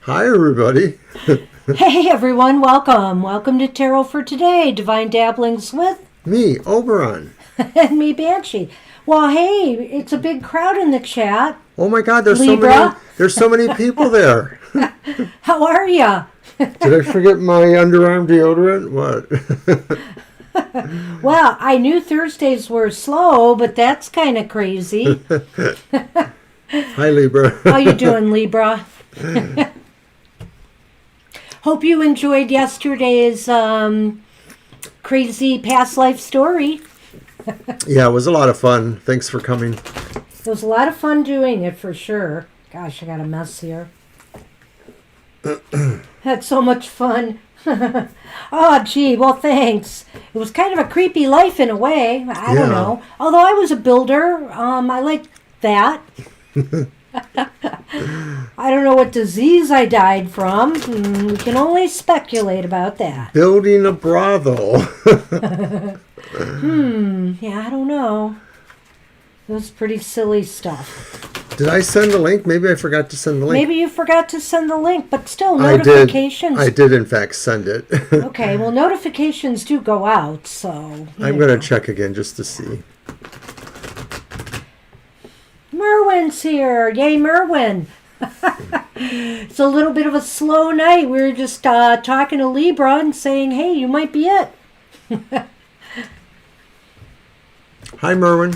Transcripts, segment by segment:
Hi, everybody. Hey, everyone. Welcome. Welcome to Tarot for Today. Divine Dabblings with Me, Oberon. and me, Banshee. Well, hey, it's a big crowd in the chat. Oh my God, there's Libra. so many people there. How are ya? Did I forget my underarm deodorant? What? Well, I knew Thursdays were slow, but that's kind of crazy. Hi, Libra. How you doing, Libra? Hope you enjoyed yesterday's crazy past life story. Yeah, it was a lot of fun. Thanks for coming. It was a lot of fun doing it for sure. Gosh, I got a mess here. Had so much fun. Oh, gee, well, thanks. It was kind of a creepy life in a way. I don't know. Although I was a builder, I like that. I don't know what disease I died from. We can only speculate about that. Building a brothel. Yeah, I don't know. It was pretty silly stuff. Did I send the link? Maybe I forgot to send the link. Maybe you forgot to send the link, but still, notifications. I did in fact, send it. Okay, well, notifications do go out, so... I'm going to check again just to see. Merwin's here. Yay, Merwin. It's a little bit of a slow night. We were just talking to Libra and saying, hey, you might be it. Hi, Merwin.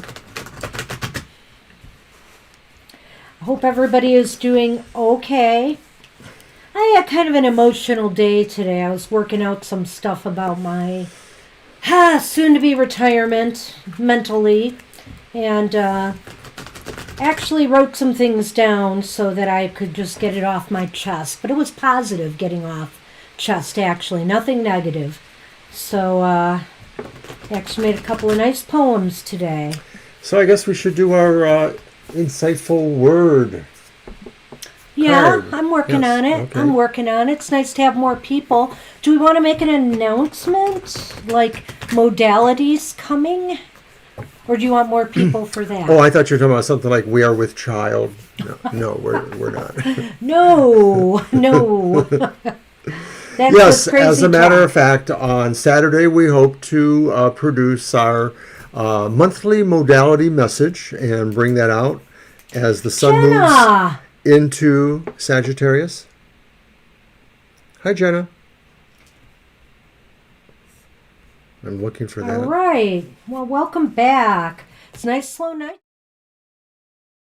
I hope everybody is doing okay. I had kind of an emotional day today. I was working out some stuff about my soon-to-be retirement mentally, and actually wrote some things down so that I could just get it off my chest. But it was positive getting off chest, actually, nothing negative. So I actually made a couple of nice poems today. So I guess we should do our insightful word. Yeah, card. I'm working on it. Okay. I'm working on it. It's nice to have more people. Do we want to make an announcement? Like modalities coming? Or do you want more people for that? Oh, I thought you were talking about something like We Are With Child. No, we're not. No. That's yes, crazy as a matter talk. of fact, on Saturday we hope to produce our monthly modality message and bring that out as the sun moves into Sagittarius. Hi, Jenna. I'm looking for that. All right. Well, welcome back. It's a nice slow night.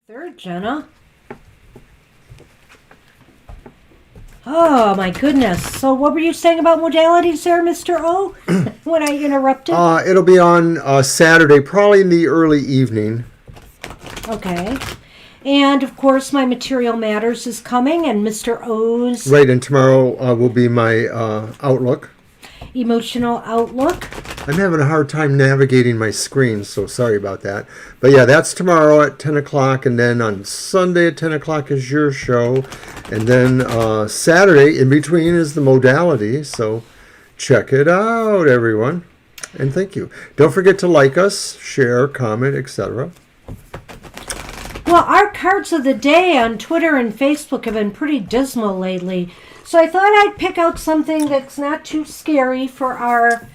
Third, Jenna. Oh, my goodness. So what were you saying about modalities there, Mr. O, when I interrupted? It'll be on Saturday, probably in the early evening. Okay. And, of course, my Material Matters is coming, and Mr. O's... Right, and tomorrow will be my Outlook. Emotional Outlook. I'm having a hard time navigating my screen, so sorry about that. But yeah, that's tomorrow at 10 o'clock, and then on Sunday at 10 o'clock is your show. And then Saturday, in between, is the modality, so check it out, everyone. And thank you. Don't forget to like us, share, comment, etc. Well, our cards of the day on Twitter and Facebook have been pretty dismal lately. So I thought I'd pick out something that's not too scary for our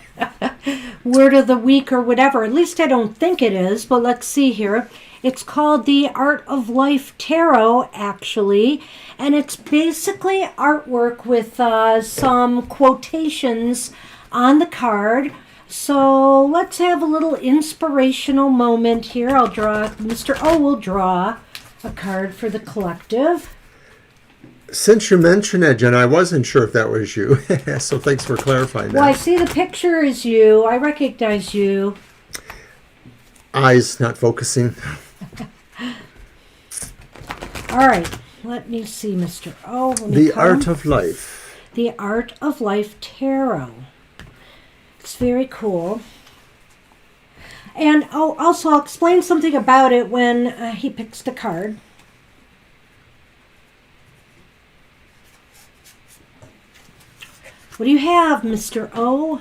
word of the week or whatever. At least I don't think it is, but let's see here. It's called the Art of Life Tarot, actually, and it's basically artwork with some quotations on the card. So let's have a little inspirational moment here. I'll draw, Mr. O will draw a card for the collective. Since you mentioned it, Jen, I wasn't sure if that was you. So thanks for clarifying that. Well, I see the picture is you. I recognize you. Eyes not focusing. All right. Let me see, Mr. O. The Art of Life. The Art of Life Tarot. It's very cool. And also, I'll explain something about it when he picks the card. What do you have, Mr. O?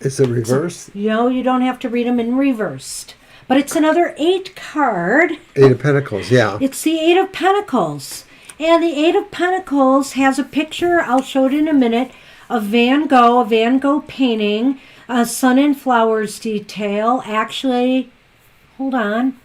Is it reversed? No, you don't have to read them in reversed. But it's another 8 card. 8 of Pentacles, yeah. It's the 8 of Pentacles. And the Eight of Pentacles has a picture, I'll show it in a minute, of Van Gogh painting, a sun and flowers detail. Actually, hold on.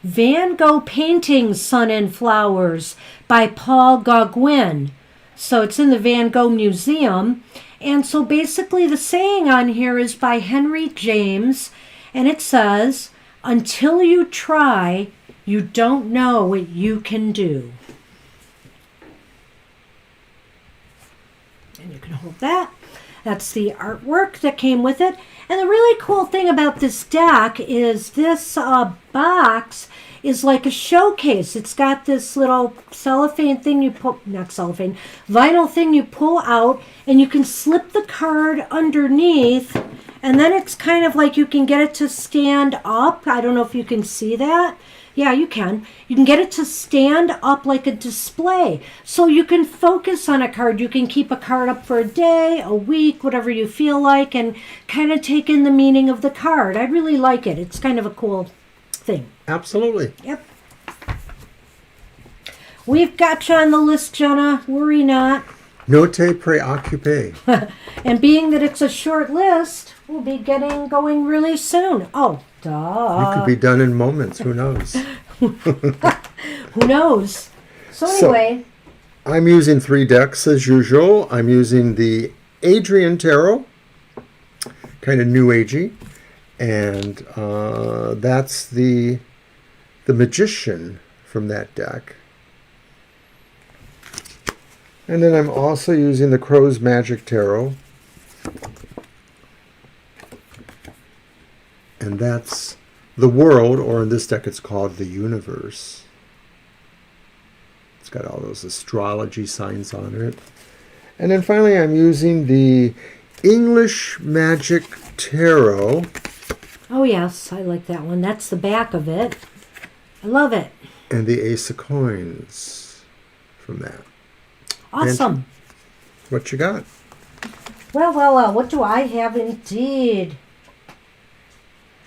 Van Gogh painting Sun and Flowers by Paul Gauguin. So it's in the Van Gogh Museum. And so basically the saying on here is by Henry James. And it says, until you try, you don't know what you can do. And you can hold that. That's the artwork that came with it. And the really cool thing about this deck is this box is like a showcase. It's got this little cellophane thing you pull, not cellophane, vinyl thing you pull out, and you can slip the card underneath, and then it's kind of like you can get it to stand up. I don't know if you can see that. Yeah, you can. You can get it to stand up like a display. So you can focus on a card. You can keep a card up for a day, a week, whatever you feel like, and kind of take in the meaning of the card. I really like it. It's kind of a cool thing. Absolutely. Yep. We've got you on the list, Jenna. Worry not. Note preoccupé. And being that it's a short list, we'll be getting going really soon. Oh, duh. You could be done in moments. Who knows? Who knows? So anyway. So, I'm using 3 decks as usual. I'm using the Adrian Tarot, kind of new agey. And that's the Magician from that deck. And then I'm also using the Crow's Magic Tarot. And that's the World, or in this deck it's called the Universe. It's got all those astrology signs on it. And then finally I'm using the English Magic Tarot. Oh yes, I like that one. That's the back of it. I love it. And the Ace of Coins from that. Awesome. And what you got? Well, what do I have indeed?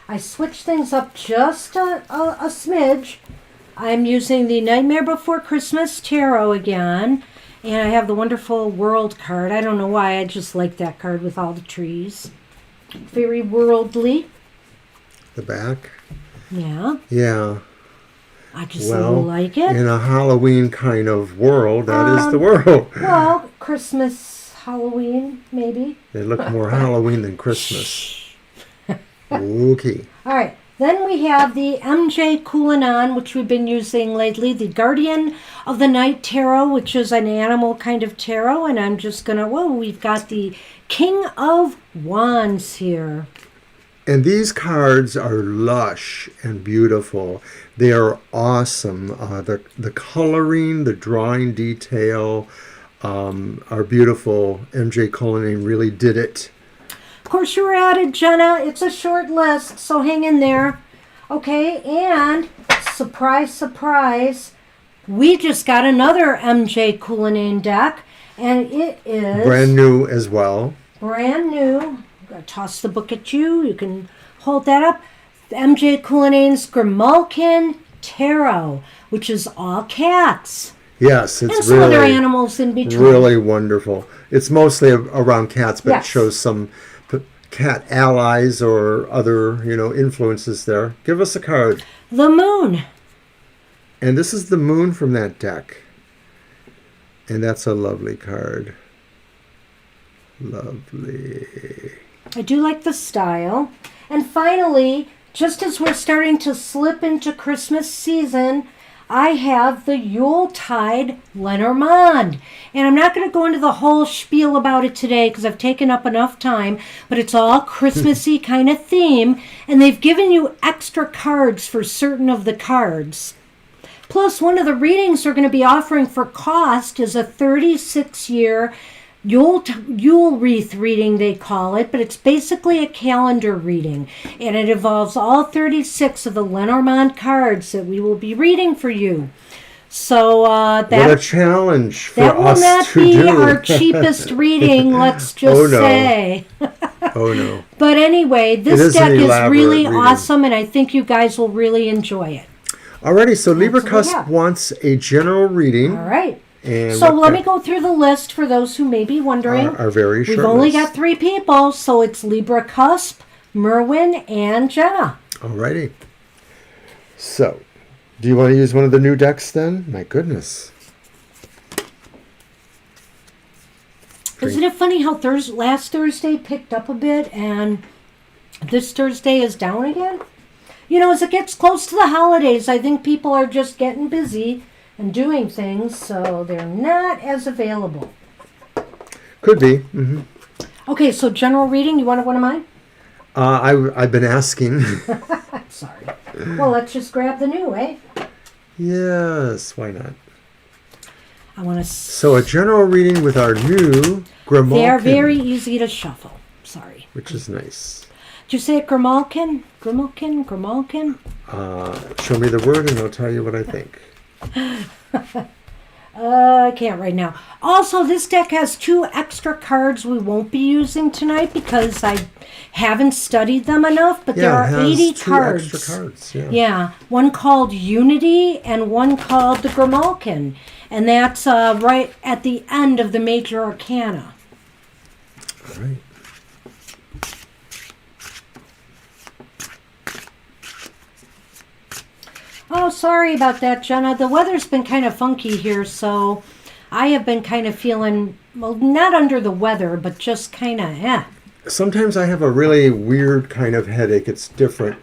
I switched things up just a smidge. I'm using the Nightmare Before Christmas Tarot again. And I have the wonderful World card. I don't know why, I just like that card with all the trees. Very worldly. The back? Yeah. Yeah. I just like it. In a Halloween kind of world, that is the world. Well, Christmas, Halloween, maybe. They look more Halloween than Christmas. Okay. All right. Then we have the MJ Cullinan, which we've been using lately, the Guardian of the Night Tarot, which is an animal kind of tarot. And I'm just going to, we've got the King of Wands here. And these cards are lush and beautiful. They are awesome. The coloring, the drawing detail are beautiful. MJ Cullinan really did it. Of course, you were added, Jenna. It's a short list, so hang in there. Okay, and surprise, surprise, we just got another MJ Cullinan deck, and it is brand new as well. Brand new. I'm going to toss the book at you. You can hold that up. MJ Cullinan's Grimalkin Tarot, which is all cats. Yes, it's and some other animals in between. Really wonderful. It's mostly around cats, but yes. It shows some cat allies or other, influences there. Give us a card. The Moon. And this is the Moon from that deck. And that's a lovely card. Lovely. I do like the style. And finally, just as we're starting to slip into Christmas season, I have the Yuletide Lenormand. And I'm not going to go into the whole spiel about it today because I've taken up enough time, but it's all Christmassy kind of theme, and they've given you extra cards for certain of the cards. Plus, one of the readings they're going to be offering for cost is a 36-year Yule wreath reading, they call it, but it's basically a calendar reading, and it involves all 36 of the Lenormand cards that we will be reading for you. So what a challenge for that will us not to be do. our cheapest reading, let's just say. Oh no. But anyway, this deck is really reading. awesome, and I think you guys will really enjoy it. Alrighty, so Libra That's what we Cusp have. wants a general reading. All right. And So what let me go through the list for those who may be wondering. our very short We've only list. got 3 people, so it's Libra Cusp, Merwin, and Jenna. Alrighty. So, do you want to use one of the new decks then? My goodness. Isn't it funny how last Thursday picked up a bit and this Thursday is down again? You know, as it gets close to the holidays, I think people are just getting busy and doing things, so they're not as available. Could be. Mm-hmm. Okay, so general reading, you want one of mine? I've been asking. Sorry. Well, let's just grab the new, eh? Yes, why not? I want to... So a general reading with our new Grimalkin. They are very easy to shuffle. Sorry. Which is nice. Did you say it Grimalkin? Grimalkin? Show me the word and I'll tell you what I think. I can't right now. Also, this deck has 2 extra cards we won't be using tonight because I haven't studied them enough, but there it are has 80 2 cards. extra cards. Yeah. Yeah, one called Unity and one called the Grimalkin. And that's right at the end of the Major Arcana. All right. Oh, sorry about that, Jenna. The weather's been kind of funky here, so I have been kind of feeling, well, not under the weather, but just kind of, Sometimes I have a really weird kind of headache. It's different.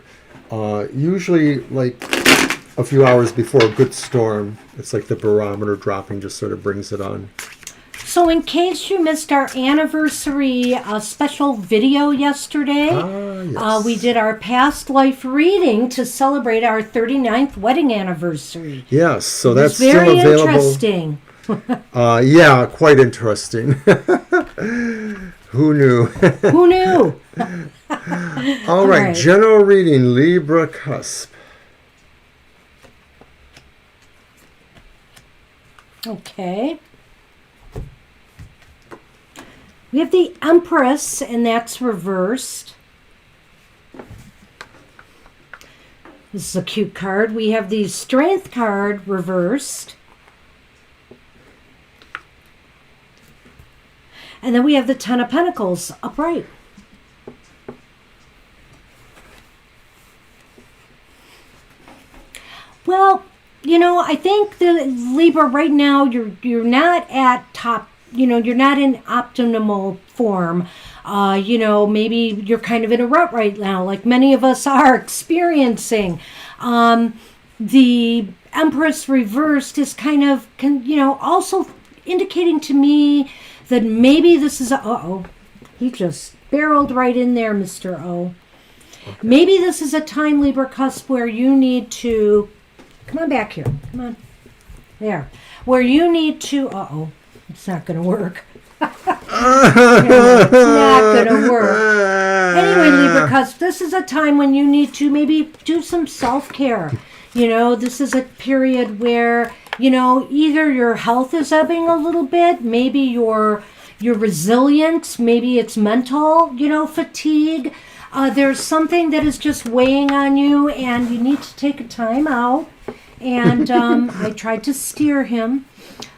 Usually like a few hours before a good storm. It's like the barometer dropping just sort of brings it on. So in case you missed our anniversary special video yesterday, Yes. we did our past life reading to celebrate our 39th wedding anniversary. Yes, so It's that's very still available. interesting. Yeah, quite interesting. Who knew? Who knew? All right, right. general reading, Libra Cusp. Okay. We have the Empress, and that's reversed. This is a cute card. We have the Strength card reversed. And then we have the Ten of Pentacles upright. Well, you know, I think the Libra right now, you're not at top, you know, you're not in optimal form. You know, maybe you're kind of in a rut right now, like many of us are experiencing. The Empress reversed is kind of, you know, also indicating to me that maybe this is uh-oh, he just barreled right in there, Mr. O. Okay. Maybe this is a time, Libra Cusp, where you need to, come on back here, come on, there, where you need to, uh-oh, it's not going to work. It's not going to work. Anyway, Libra Cusp, this is a time when you need to maybe do some self-care. You know, this is a period where, you know, either your health is ebbing a little bit, maybe you're resilient, maybe it's mental, you know, fatigue. There's something that is just weighing on you and you need to take a time out. And I tried to steer him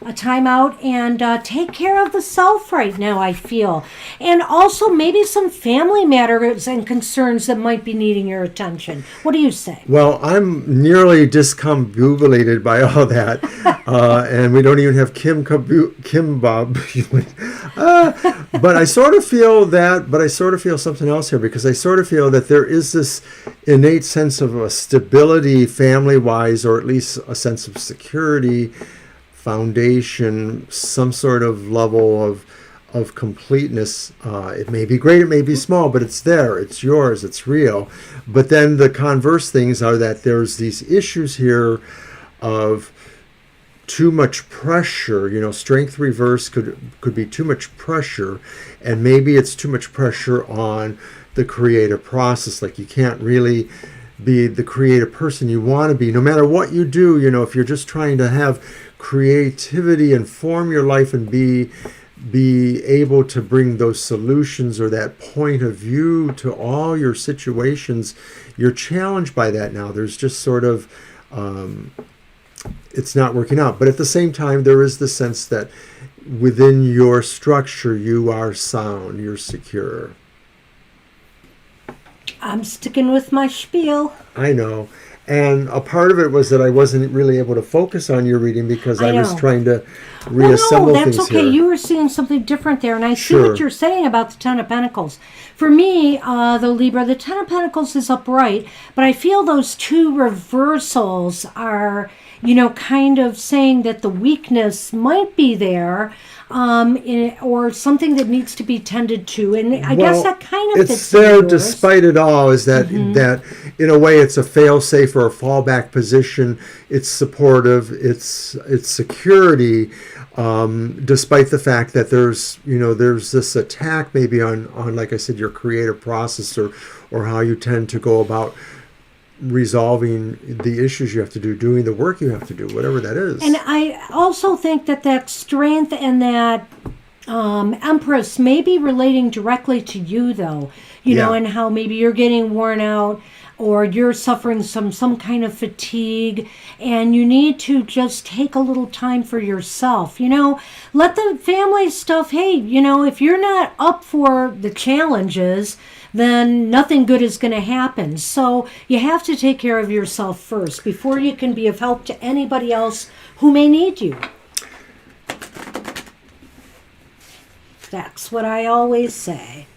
a time out and take care of the self right now, I feel. And also maybe some family matters and concerns that might be needing your attention. What do you say? Well, I'm nearly discombobulated by all that. And we don't even have Kimbab. But I sort of feel that, but I sort of feel something else here, because I sort of feel that there is this innate sense of a stability family-wise, or at least a sense of security, foundation, some sort of level of completeness. It may be great, it may be small, but it's there, it's yours, it's real. But then the converse things are that there's these issues here of too much pressure. You know, strength reverse could be too much pressure, and maybe it's too much pressure on the creative process. Like, you can't really be the creative person you want to be, no matter what you do. You know, if you're just trying to have creativity and form your life and be able to bring those solutions or that point of view to all your situations, you're challenged by that now. There's just sort of it's not working out. But at the same time, there is the sense that within your structure, you are sound, you're secure. I'm sticking with my spiel. I know. And a part of it was that I wasn't really able to focus on your reading because I was trying to reassemble that's things okay. here. You were seeing something different there, and I see Sure. what you're saying about the Ten of Pentacles. For me, the Libra, the Ten of Pentacles is upright, but I feel those two reversals are, kind of saying that the weakness might be there, or something that needs to be tended to, and I guess that kind of it's there despite it all. Is that that in a way it's a fail-safe or a fallback position? It's supportive. It's security, despite the fact that there's this attack maybe on like I said, your creative process or how you tend to go about resolving the issues you have to do, doing the work you have to do, whatever that is. And I also think that strength and that Empress may be relating directly to you, though, and how maybe you're getting worn out or you're suffering some kind of fatigue, and you need to just take a little time for yourself. Let the family stuff, hey, if you're not up for the challenges, then nothing good is going to happen. So you have to take care of yourself first before you can be of help to anybody else who may need you. That's what I always say.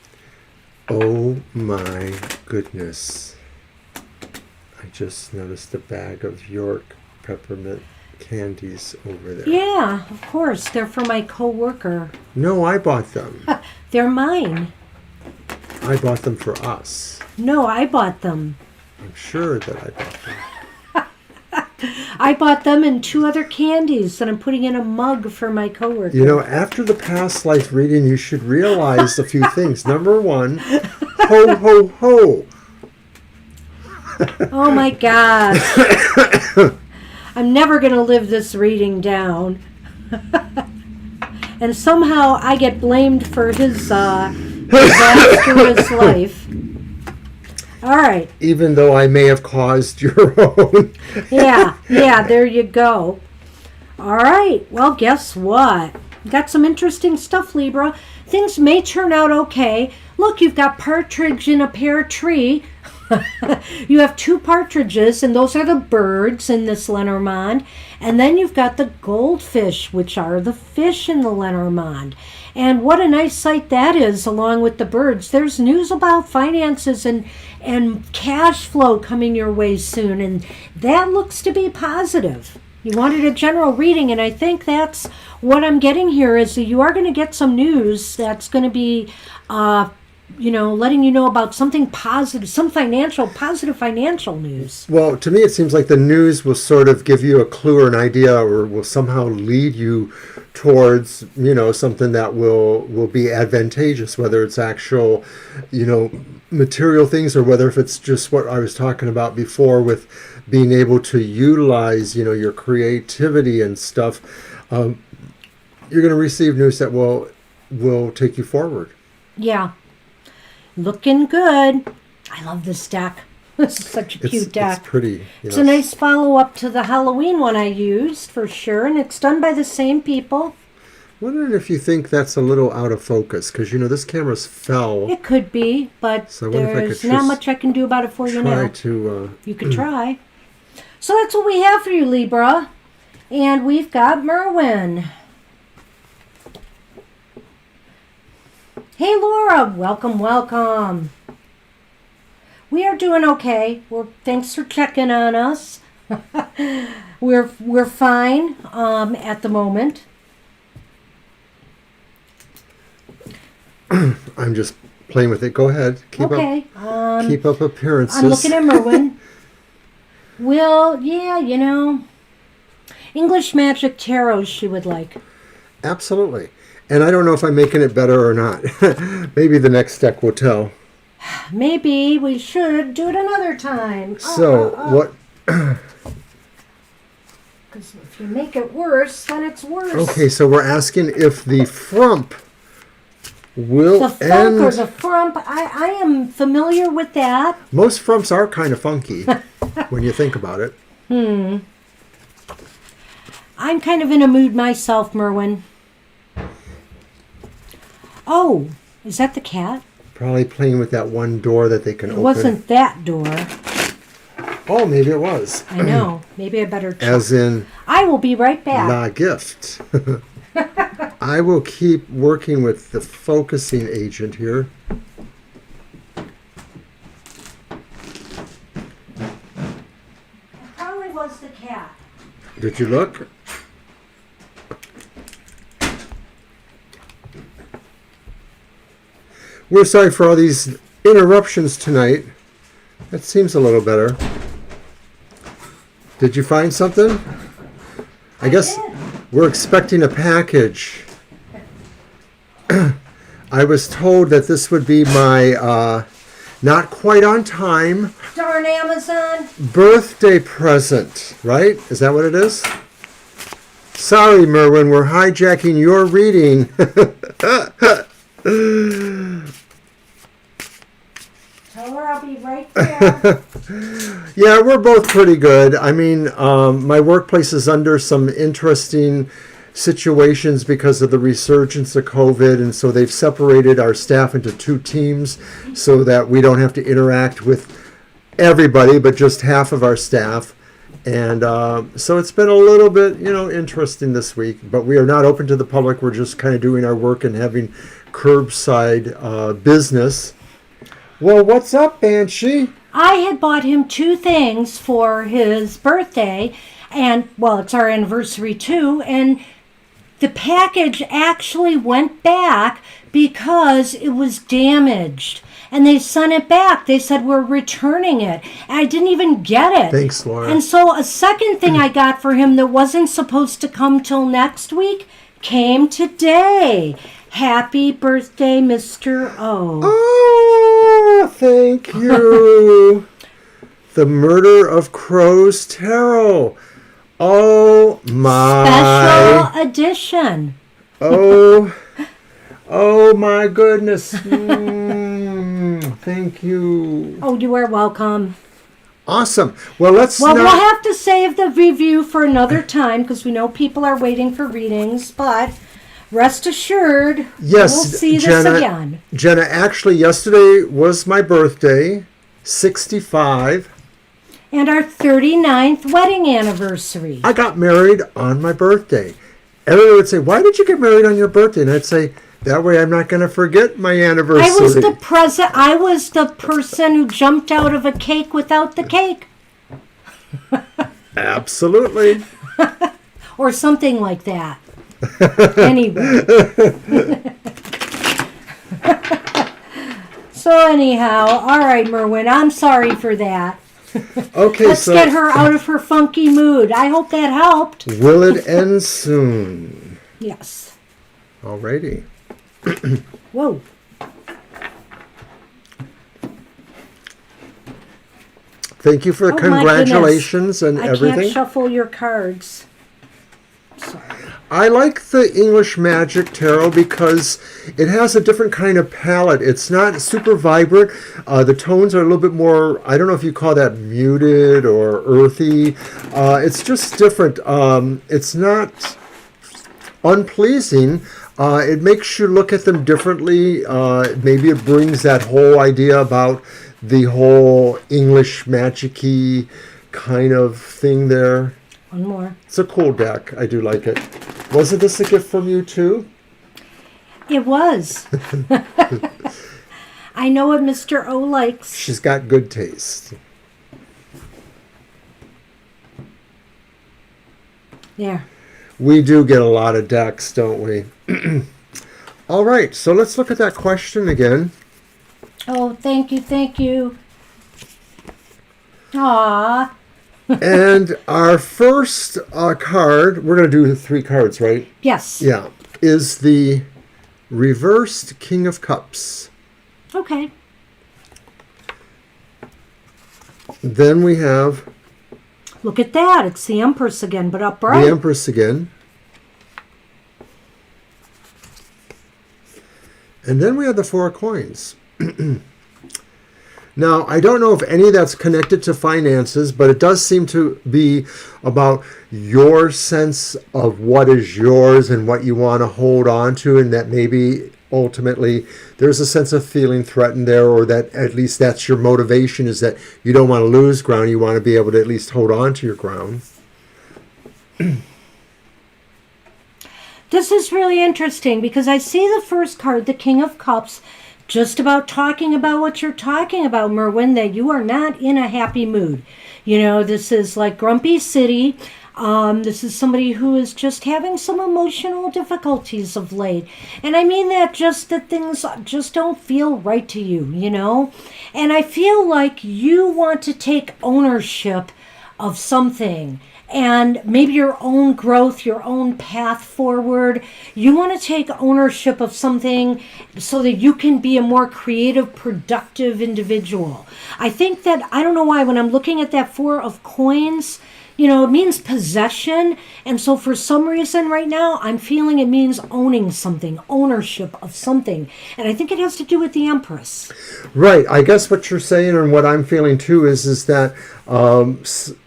Oh my goodness. I just noticed a bag of York peppermint candies over there. Yeah, of course. They're for my coworker. No, I bought them. They're mine. I bought them for us. No, I bought them. I'm sure that I bought them. I bought them and 2 other candies that I'm putting in a mug for my coworker. After the past life reading, you should realize a few things. Number 1, ho, ho, ho. Oh my God. I'm never going to live this reading down. And somehow I get blamed for his disastrous life. All right. Even though I may have caused your own. Yeah, there you go. All right. Well, guess what? Got some interesting stuff, Libra. Things may turn out okay. Look, you've got partridge in a pear tree. You have 2 partridges, and those are the birds in this Lenormand. And then you've got the goldfish, which are the fish in the Lenormand. And what a nice sight that is, along with the birds. There's news about finances and cash flow coming your way soon, and that looks to be positive. You wanted a general reading, and I think that's what I'm getting here, is that you are going to get some news that's going to be letting you know about something positive, some positive financial news. Well, to me, it seems like the news will sort of give you a clue or an idea, or will somehow lead you towards, something that will be advantageous, whether it's actual, material things, or whether if it's just what I was talking about before with being able to utilize, your creativity and stuff. You're going to receive news that will take you forward. Yeah. Looking good. I love this deck. This is such a cute deck. It's pretty. Yes. It's a nice follow-up to the Halloween one I used, for sure, and it's done by the same people. Wondering if you think that's a little out of focus, because, this camera's fell. It could be, but So there's not much I can do about it for you now. To You could try. So that's what we have for you, Libra. And we've got Merwin. Hey, Laura. Welcome. We are doing okay. Thanks for checking on us. We're fine at the moment. I'm just playing with it. Go ahead. Keep up appearances. I'm looking at Merwin. Well, yeah, English Magic Tarot she would like. Absolutely. And I don't know if I'm making it better or not. Maybe the next deck will tell. Maybe we should do it another time. So, what... Because if you make it worse, then it's worse. Okay, so we're asking if the frump will the funk end... or the frump, I am familiar with that. Most frumps are kind of funky when you think about it. I'm kind of in a mood myself, Merwin. Oh, is that the cat? Probably playing with that one door that they can It open. wasn't that door. Oh, maybe it was. I know. Maybe I better check. As in I will be right back. La Gift. I will keep working with the focusing agent here. It probably was the cat. Did you look? We're sorry for all these interruptions tonight. That seems a little better. Did you find something? I guess did. we're expecting a package. I was told that this would be my not quite on time Darn Amazon. birthday present, right? Is that what it is? Sorry, Merwin, we're hijacking your reading. Tell her I'll be right there. Yeah, we're both pretty good. I mean, my workplace is under some interesting situations because of the resurgence of COVID, and so they've separated our staff into 2 teams so that we don't have to interact with everybody, but just half of our staff. And so it's been a little bit, interesting this week, but we are not open to the public. We're just kind of doing our work and having curbside business. Well, what's up, Banshee? I had bought him 2 things for his birthday, and, well, it's our anniversary too, and the package actually went back because it was damaged. And they sent it back. They said, we're returning it. And I didn't even get it. Thanks, Laura. And so a second thing I got for him that wasn't supposed to come till next week came today. Happy birthday, Mr. O. Oh, thank you. The Murder of Crows Tarot. Oh, my. Special edition. Oh, my goodness. Thank you. Oh, you are welcome. Awesome. Well, Well, we'll have to save the review for another time because we know people are waiting for readings, but rest assured, Yes, we'll see Jenna, this again. Jenna, actually, yesterday was my birthday, 65. And our 39th wedding anniversary. I got married on my birthday. Everyone would say, why did you get married on your birthday? And I'd say, that way I'm not going to forget my anniversary. I was the person who jumped out of a cake without the cake. Absolutely. Or something like that. Anyway. So anyhow, all right, Merwin, I'm sorry for that. Okay, Let's get her out of her funky mood. I hope that helped. Will it end soon? Yes. Alrighty. Whoa. Thank you for the Oh, my congratulations and I everything. can't shuffle your cards. Sorry. I like the English Magic Tarot because it has a different kind of palette. It's not super vibrant. The tones are a little bit more, I don't know if you call that muted or earthy. It's just different. It's not unpleasing. It makes you look at them differently. Maybe it brings that whole idea about the whole English magic-y kind of thing there. One more. It's a cool deck. I do like it. Wasn't this a gift from you too? It was. I know what Mr. O likes. She's got good taste. There. We do get a lot of decks, don't we? All right, so let's look at that question again. Oh, thank you, thank you. Aww. And our first card, we're going to do 3 cards, right? Yes. Yeah, is the reversed King of Cups. Okay. Then we have Look at that. It's the Empress again, but upright. the Empress again. And then we have the 4 of coins. Now, I don't know if any of that's connected to finances, but it does seem to be about your sense of what is yours and what you want to hold on to, and that maybe ultimately there's a sense of feeling threatened there, or that at least that's your motivation, is that you don't want to lose ground. You want to be able to at least hold on to your ground. This is really interesting because I see the first card, the King of Cups, just about talking about what you're talking about, Merwin, that you are not in a happy mood. You know, this is like Grumpy City. This is somebody who is just having some emotional difficulties of late. And I mean that things just don't feel right to you, you know? And I feel like you want to take ownership of something. And maybe your own growth, your own path forward. You want to take ownership of something so that you can be a more creative, productive individual. I think that, I don't know why, when I'm looking at that Four of Coins, you know, it means possession. And so for some reason right now, I'm feeling it means owning something, ownership of something. And I think it has to do with the Empress. Right. I guess what you're saying and what I'm feeling too is that,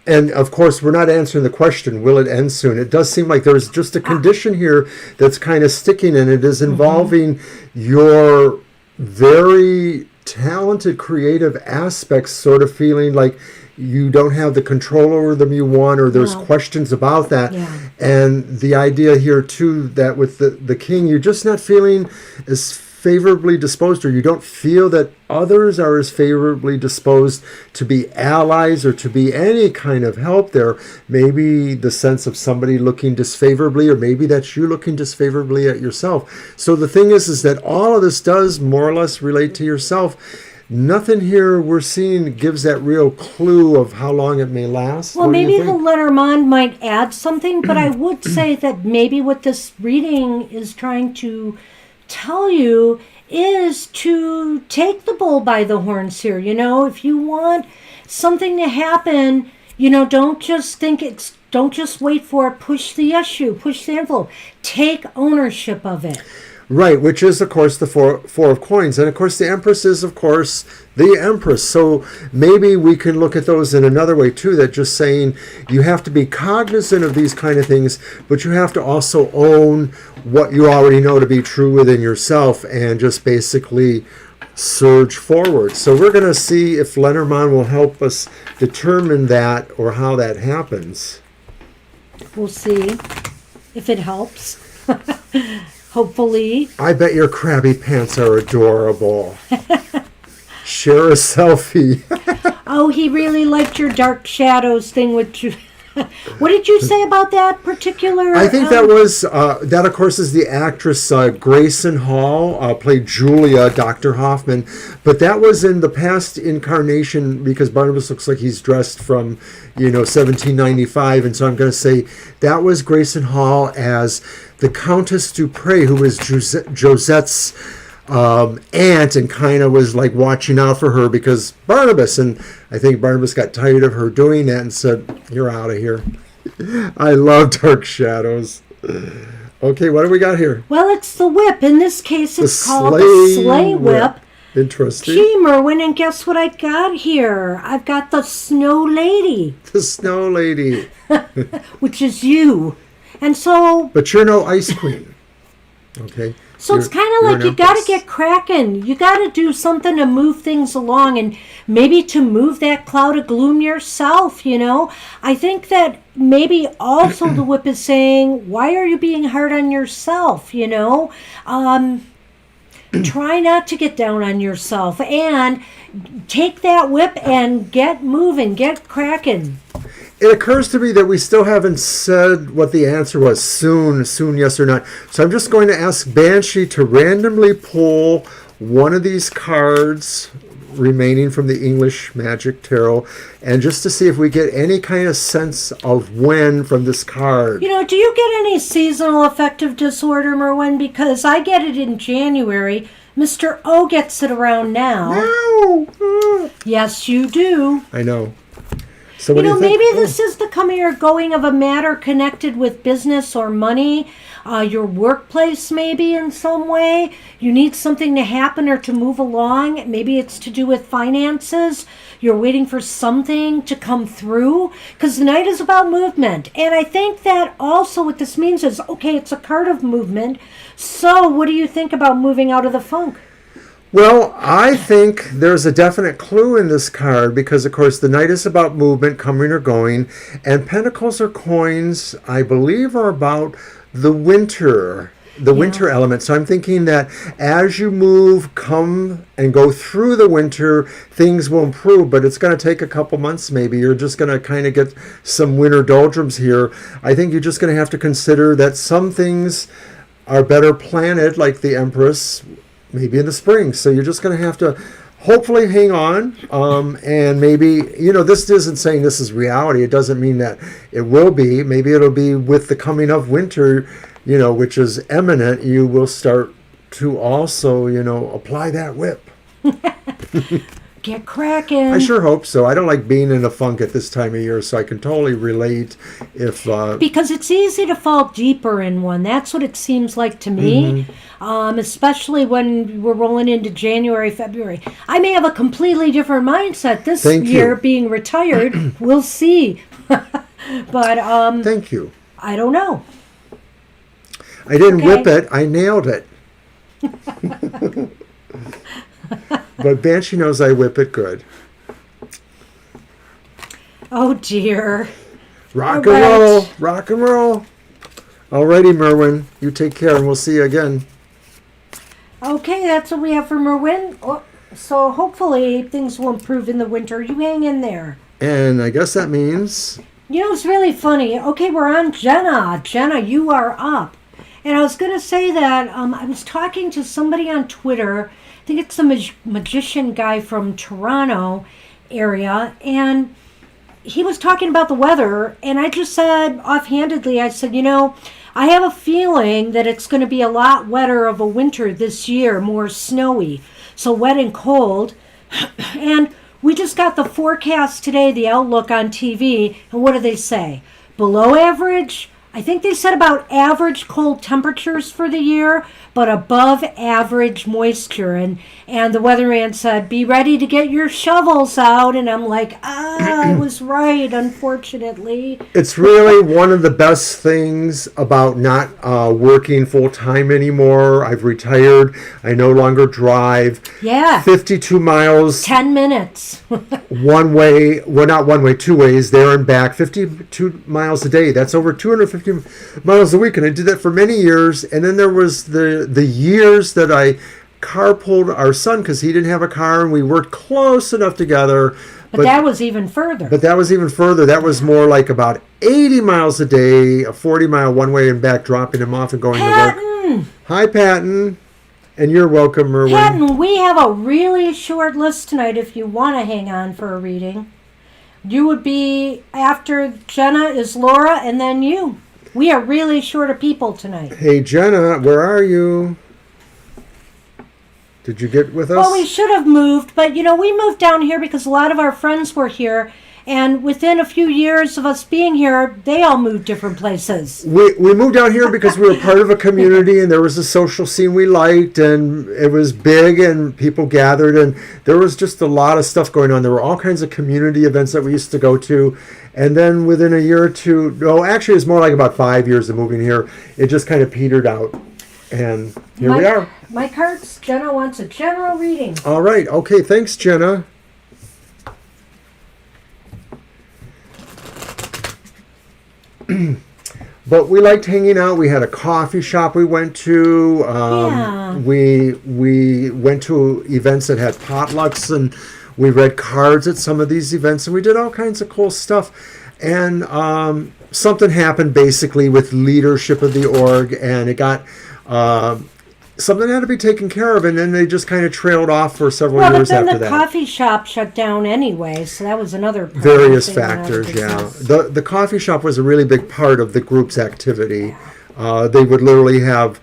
and of course, we're not answering the question, will it end soon? It does seem like there's just a condition here that's kind of sticking, and it is involving your very talented creative aspects sort of feeling like you don't have the control over them you want, or there's questions about that. Yeah. And the idea here too, that with the king, you're just not feeling as favorably disposed, or you don't feel that others are as favorably disposed to be allies or to be any kind of help there. Maybe the sense of somebody looking disfavorably, or maybe that's you looking disfavorably at yourself. So the thing is that all of this does more or less relate to yourself. Nothing here we're seeing gives that real clue of how long it may last. Well, maybe the Lenormand might add something, but I would say that maybe what this reading is trying to tell you is to take the bull by the horns here. You know, if you want something to happen, you know, don't just wait for it. Push the issue, push the envelope, take ownership of it. Right, which is, of course, the four of Coins. And, of course, the Empress is, of course, the Empress. So maybe we can look at those in another way, too, that just saying you have to be cognizant of these kind of things, but you have to also own what you already know to be true within yourself and just basically surge forward. So we're going to see if Lenormand will help us determine that or how that happens. We'll see if it helps. Hopefully. I bet your crabby pants are adorable. Share a selfie. Oh, he really liked your dark shadows thing with you. What did you say about that particular? I think that was, that of course is the actress Grayson Hall, played Julia, Dr. Hoffman. But that was in the past incarnation, because Barnabas looks like he's dressed from, 1795. And so I'm going to say that was Grayson Hall as the Countess Dupre, who was Josette's aunt, and kind of was like watching out for her because Barnabas, and I think Barnabas got tired of her doing that and said, "You're out of here." I love dark shadows. Okay, what do we got here? Well, it's the whip. In this case, it's called the sleigh whip. Interesting. Gee, Merwin, and guess what I got here? I've got the Snow Lady. The Snow Lady. Which is you. And so... But you're no Ice Queen. Okay. So it's kind of like you got to get cracking. You got to do something to move things along, and maybe to move that cloud of gloom yourself, I think that maybe also the whip is saying, why are you being hard on yourself, Try not to get down on yourself, and take that whip and get moving, get cracking. It occurs to me that we still haven't said what the answer was. Soon, yes or not. So I'm just going to ask Banshee to randomly pull one of these cards remaining from the English Magic Tarot, and just to see if we get any kind of sense of when from this card. Do you get any seasonal affective disorder, Merwin? Because I get it in January. Mr. O gets it around now. No! Yes, you do. I know. So what do you think? Maybe this is the coming or going of a matter connected with business or money, your workplace maybe in some way. You need something to happen or to move along. Maybe it's to do with finances. You're waiting for something to come through, because the Knight is about movement. And I think that also what this means is, okay, it's a card of movement. So what do you think about moving out of the funk? Well, I think there's a definite clue in this card because, of course, the Knight is about movement, coming or going, and Pentacles or coins, I believe, are about the winter element. So I'm thinking that as you move, come and go through the winter, things will improve, but it's going to take a couple months maybe. You're just going to kind of get some winter doldrums here. I think you're just going to have to consider that some things are better planted, like the Empress, maybe in the spring. So you're just going to have to hopefully hang on. And maybe, this isn't saying this is reality. It doesn't mean that it will be. Maybe it'll be with the coming of winter, which is imminent. You will start to also, apply that whip. Get cracking. I sure hope so. I don't like being in a funk at this time of year, so I can totally relate if... because it's easy to fall deeper in one. That's what it seems like to me, especially when we're rolling into January, February. I may have a completely different mindset this year being retired. We'll see. But... Thank you. I don't know. I didn't whip it. I nailed it. But Banshee knows I whip it good. Oh, dear. Rock and roll. Rock and roll. Alrighty, Merwin. You take care, and we'll see you again. Okay, that's what we have for Merwin. Oh, so hopefully things will improve in the winter. You hang in there. And I guess that means... It's really funny. Okay, we're on Jenna. Jenna, you are up. And I was going to say that I was talking to somebody on Twitter. I think it's the magician guy from Toronto area, and he was talking about the weather, and I just said offhandedly, I said, I have a feeling that it's going to be a lot wetter of a winter this year, more snowy, so wet and cold. And we just got the forecast today, the outlook on TV, and what do they say? Below average? I think they said about average cold temperatures for the year, but above average moisture. And the weatherman said, be ready to get your shovels out. And I'm like, I was right, unfortunately. It's really one of the best things about not working full time anymore. I've retired. I no longer drive. Yeah. 52 miles. 10 minutes. One way, well, not one way, two ways, there and back. 52 miles a day. That's over 250 miles a week. And I did that for many years. And then there was the years that I carpooled our son because he didn't have a car, and we worked close enough together. But that was even further. That was more like about 80 miles a day, a 40-mile one way and back, dropping him off and going to work. Hi, Patton. And you're welcome, Merwin. Patton, we have a really short list tonight if you want to hang on for a reading. You would be, after Jenna is Laura, and then you. We are really short of people tonight. Hey, Jenna, where are you? Did you get with us? Well, we should have moved, but, we moved down here because a lot of our friends were here, and within a few years of us being here, they all moved different places. We moved down here because we were part of a community, and there was a social scene we liked, and it was big, and people gathered, and there was just a lot of stuff going on. There were all kinds of community events that we used to go to, and then within a year or two, no, actually it was more like about 5 years of moving here, it just kind of petered out, and here we are. My cards, Jenna wants a general reading. All right, okay, thanks, Jenna. But we liked hanging out. We had a coffee shop we went to. We went to events that had potlucks, and we read cards at some of these events, and we did all kinds of cool stuff. And something happened basically with leadership of the org, and it got something had to be taken care of, and then they just kind of trailed off for several years after that. But then the coffee shop shut down anyway, so that was another part. Various factors, yeah. The coffee shop was a really big part of the group's activity. They would literally have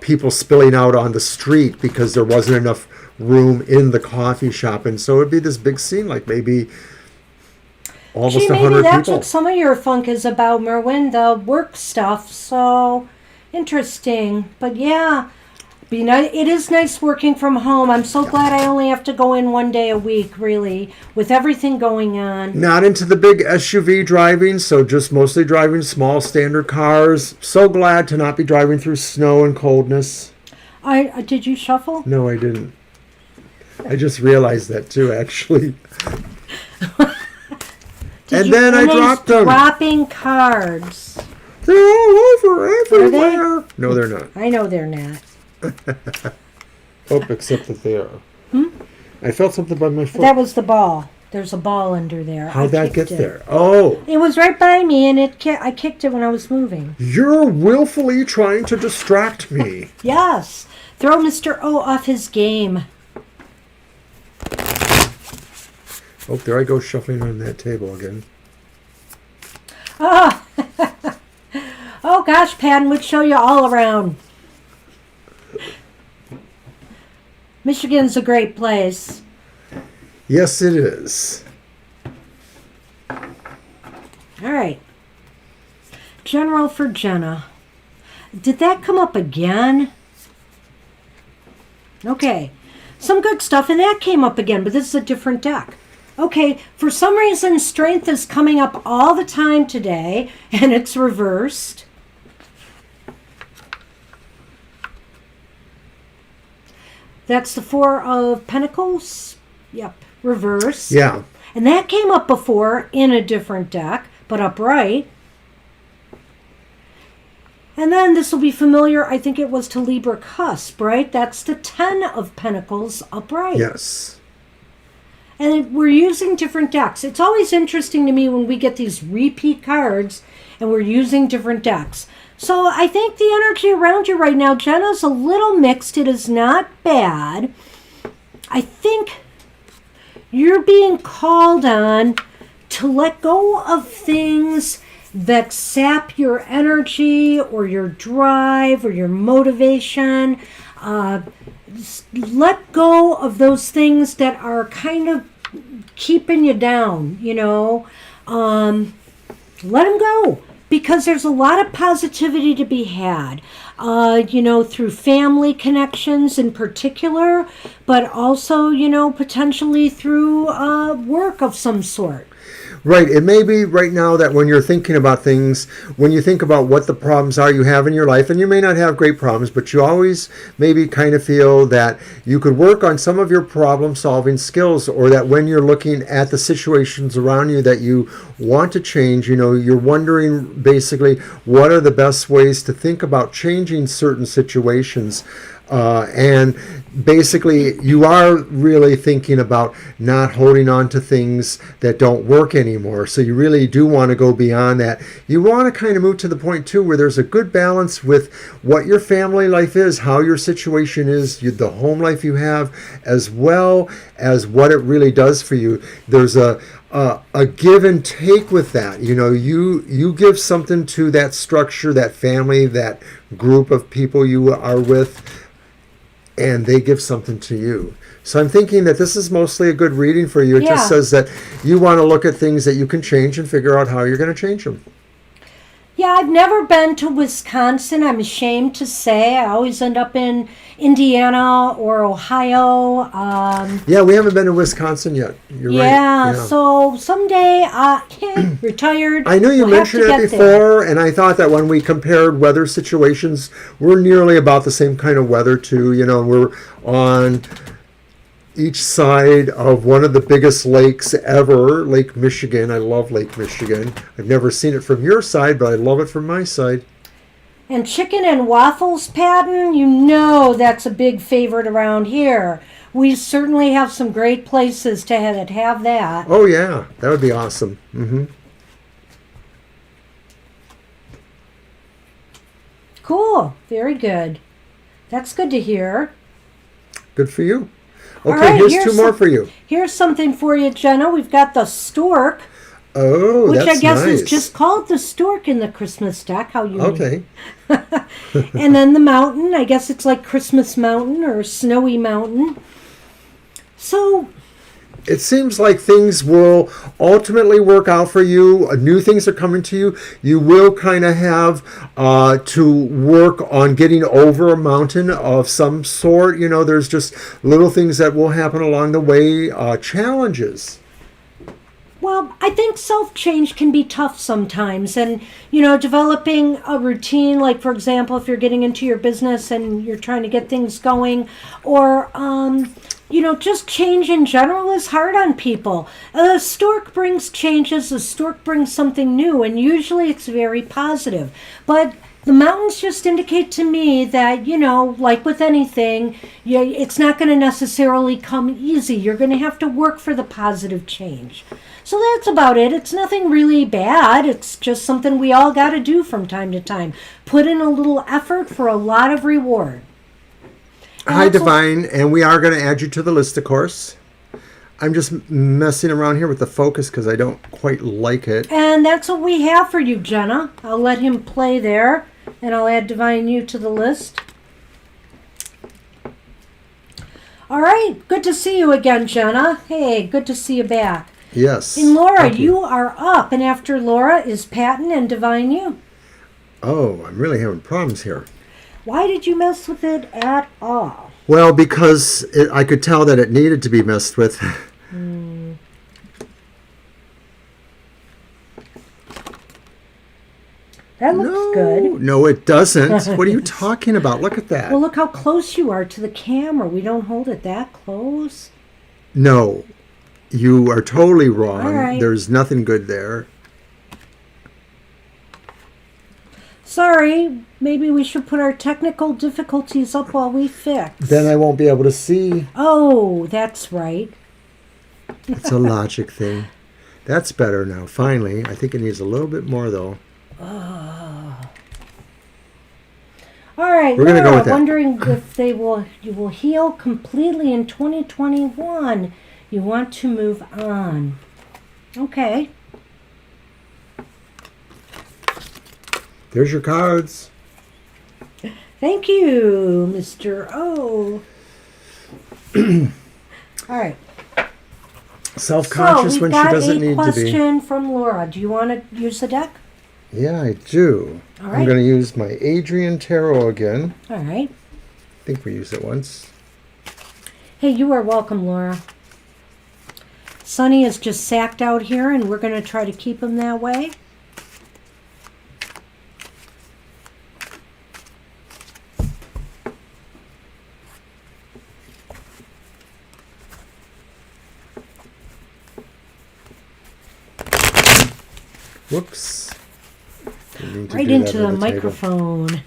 people spilling out on the street because there wasn't enough room in the coffee shop, and so it would be this big scene, like maybe almost maybe 100 that's people. what some of your funk is about, Merwin, the work stuff. So interesting. But yeah, it is nice working from home. I'm so glad I only have to go in one day a week, really, with everything going on. Not into the big SUV driving, so just mostly driving small standard cars. So glad to not be driving through snow and coldness. Did you shuffle? No, I didn't. I just realized that too, actually. And then I dropped them. Dropping cards. They're all over everywhere. They? No, they're not. I know they're not. Oh, except that they are. I felt something by my foot. That was the ball. There's a ball under there. How'd that get there? Oh. It was right by me, and I kicked it when I was moving. You're willfully trying to distract me. Yes. Throw Mr. O off his game. Oh, there I go shuffling on that table again. Oh, oh gosh, Patton would show you all around. Michigan's a great place. Yes, it is. All right. General for Jenna. Did that come up again? Okay. Some good stuff, and that came up again, but this is a different deck. Okay, for some reason, strength is coming up all the time today, and it's reversed. That's the Four of Pentacles. Yep, reverse. Yeah. And that came up before in a different deck, but upright. And then this will be familiar, I think it was to Libra Cusp, right? That's the Ten of Pentacles upright. Yes. And we're using different decks. It's always interesting to me when we get these repeat cards and we're using different decks. So I think the energy around you right now, Jenna's a little mixed. It is not bad. I think you're being called on to let go of things that sap your energy or your drive or your motivation. Let go of those things that are kind of keeping you down, you know. Let them go, because there's a lot of positivity to be had, you know, through family connections in particular, but also, you know, potentially through work of some sort. Right. It may be right now that when you're thinking about things, when you think about what the problems are you have in your life, and you may not have great problems, but you always maybe kind of feel that you could work on some of your problem-solving skills, or that when you're looking at the situations around you that you want to change, you know, you're wondering basically what are the best ways to think about changing certain situations. And basically, you are really thinking about not holding on to things that don't work anymore. So you really do want to go beyond that. You want to kind of move to the point, too, where there's a good balance with what your family life is, how your situation is, the home life you have, as well as what it really does for you. There's a give and take with that. You know, you give something to that structure, that family, that group of people you are with, and they give something to you. So I'm thinking that this is mostly a good reading for you. It just says that you want to look at things that you can change and figure out how you're going to change them. Yeah, I've never been to Wisconsin. I'm ashamed to say. I always end up in Indiana or Ohio. Yeah, we haven't been to Wisconsin yet. You're right. Yeah, so someday, retired. I knew you we'll mentioned it before, and I thought that when we compared weather situations, we're nearly about the same kind of weather too. You know, we're on each side of one of the biggest lakes ever, Lake Michigan. I love Lake Michigan. I've never seen it from your side, but I love it from my side. And chicken and waffles, Patton, you know that's a big favorite around here. We certainly have some great places to have that. Oh, yeah. That would be awesome. Mm-hmm. Cool. Very good. That's good to hear. Good for you. Okay, all right, here's two more for you. Here's something for you, Jenna. We've got the stork. Oh, which that's I guess nice. is just called the stork in the Christmas deck. How unique. Okay. And then the mountain. I guess it's like Christmas mountain or snowy mountain. So it seems like things will ultimately work out for you. New things are coming to you. You will kind of have to work on getting over a mountain of some sort. You know, there's just little things that will happen along the way, challenges. Well, I think self-change can be tough sometimes. And, you know, developing a routine, like, for example, if you're getting into your business and you're trying to get things going, or, you know, just change in general is hard on people. A stork brings changes, a stork brings something new, and usually it's very positive. But the mountains just indicate to me that, you know, like with anything, it's not going to necessarily come easy. You're going to have to work for the positive change. So that's about it. It's nothing really bad. It's just something we all got to do from time to time. Put in a little effort for a lot of reward. Hi, Divine, and we are going to add you to the list, of course. I'm just messing around here with the focus because I don't quite like it. And that's what we have for you, Jenna. I'll let him play there, and I'll add Divine you to the list. All right, good to see you again, Jenna. Hey, good to see you back. Yes. And Laura, you are up, and after Laura is Patton and Divine you. Oh, I'm really having problems here. Why did you mess with it at all? Well, because I could tell that it needed to be messed with. That looks good. No, it doesn't. What are you talking about? Look at that. Well, look how close you are to the camera. We don't hold it that close. No, you are totally wrong. All right. There's nothing good there. Sorry, maybe we should put our technical difficulties up while we fix. Then I won't be able to see. Oh, that's right. It's a logic thing. That's better now, finally. I think it needs a little bit more, though. Oh. All right, We're gonna Laura, go with that. wondering if you will heal completely in 2021. You want to move on. Okay. There's your cards. Thank you, Mr. O. All right. Self-conscious when she doesn't need to be. So we've got a question from Laura. Do you want to use the deck? Yeah, I do. All right. I'm going to use my Adrian Tarot again. All right. I think we used it once. Hey, you are welcome, Laura. Sonny is just sacked out here, and we're going to try to keep him that way. Whoops. Right into the microphone.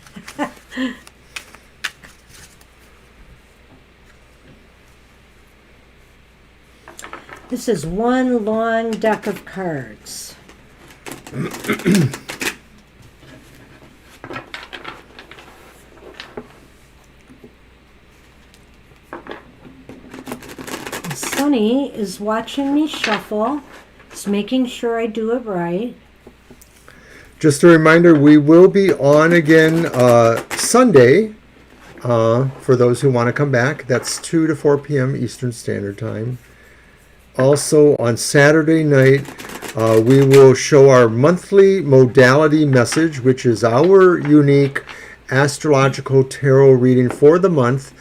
This is one long deck of cards. Sonny is watching me shuffle. He's making sure I do it right. Just a reminder, we will be on again Sunday for those who want to come back. That's 2 to 4 p.m. Eastern Standard Time. Also, on Saturday night, we will show our monthly modality message, which is our unique astrological tarot reading for the month.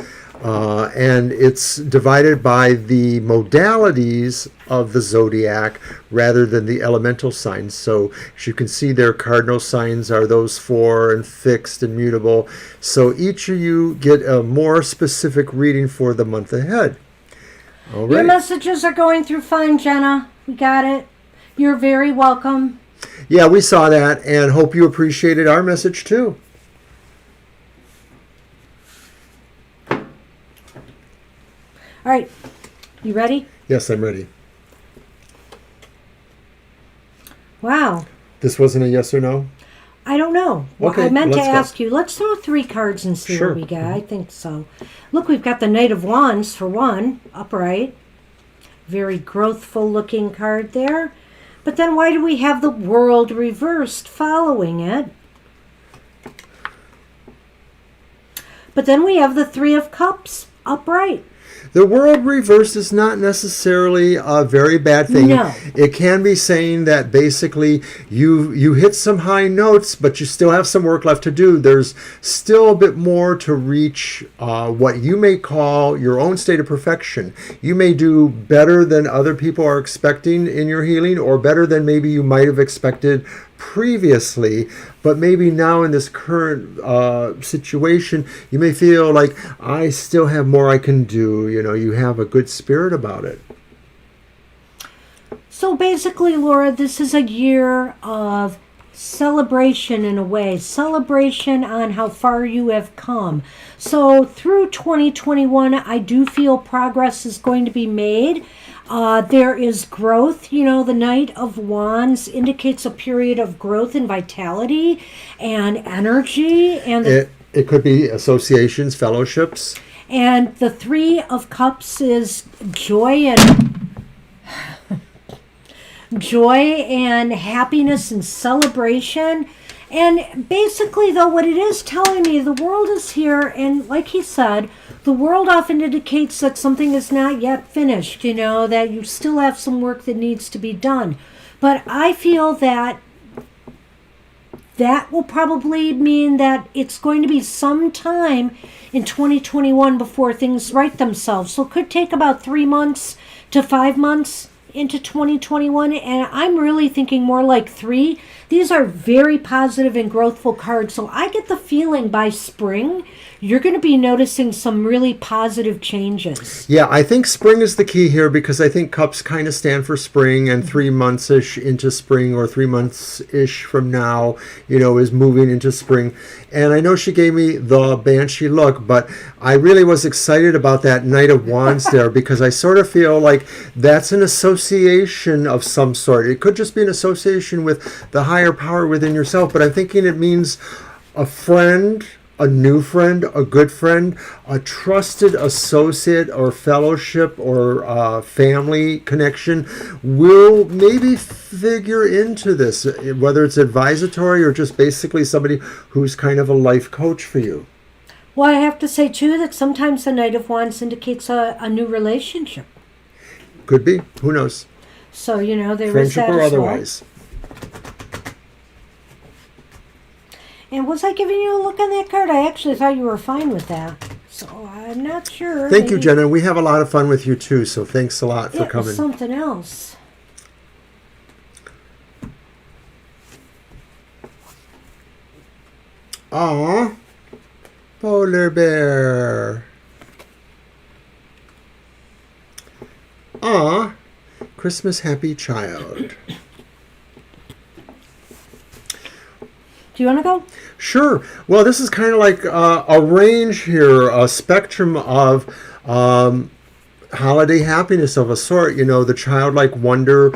And it's divided by the modalities of the zodiac rather than the elemental signs. So as you can see, their cardinal signs are those 4 and fixed and mutable. So each of you get a more specific reading for the month ahead. All right. Your messages are going through fine, Jenna. We got it. You're very welcome. Yeah, we saw that and hope you appreciated our message too. All right. You ready? Yes, I'm ready. Wow. This wasn't a yes or no? I don't know. Well, Okay, I meant to let's go. ask you. Let's throw 3 cards and see Sure. what we got. I think so. Look, we've got the Knight of Wands for one, upright. Very growthful looking card there. But then why do we have the World reversed following it? But then we have the 3 of Cups upright. The world reversed is not necessarily a very bad thing. No. It can be saying that basically you hit some high notes, but you still have some work left to do. There's still a bit more to reach what you may call your own state of perfection. You may do better than other people are expecting in your healing, or better than maybe you might have expected previously, but maybe now in this current situation, you may feel like I still have more I can do. You have a good spirit about it. So basically, Laura, this is a year of celebration in a way, celebration on how far you have come. So through 2021, I do feel progress is going to be made. There is growth. The Knight of Wands indicates a period of growth and vitality and energy. And it could be associations, fellowships. And the Three of Cups is joy and happiness and celebration. And basically, though, what it is telling me, the world is here, and like he said, the world often indicates that something is not yet finished, that you still have some work that needs to be done. But I feel that will probably mean that it's going to be some time in 2021 before things right themselves. So it could take about 3 months to 5 months into 2021, and I'm really thinking more like 3. These are very positive and growthful cards, so I get the feeling by spring you're going to be noticing some really positive changes. Yeah, I think spring is the key here, because I think cups kind of stand for spring, and 3 months-ish into spring, or 3 months-ish from now, is moving into spring. And I know she gave me the Banshee look, but I really was excited about that Knight of Wands there, because I sort of feel like that's an association of some sort. It could just be an association with the higher power within yourself, but I'm thinking it means a friend, a new friend, a good friend, a trusted associate or fellowship or family connection will maybe figure into this, whether it's advisory or just basically somebody who's kind of a life coach for you. Well, I have to say, too, that sometimes the Knight of Wands indicates a new relationship. Could be. Who knows? So, there is that friendship or as well. otherwise. And was I giving you a look on that card? I actually thought you were fine with that. So I'm not sure. Thank you, Jenna. We have a lot of fun with you, too, so thanks a lot for It coming. was something else. Aw, polar bear. Aw, Christmas happy child. Do you want to go? Sure. Well, this is kind of like a range here, a spectrum of holiday happiness of a sort. The childlike wonder,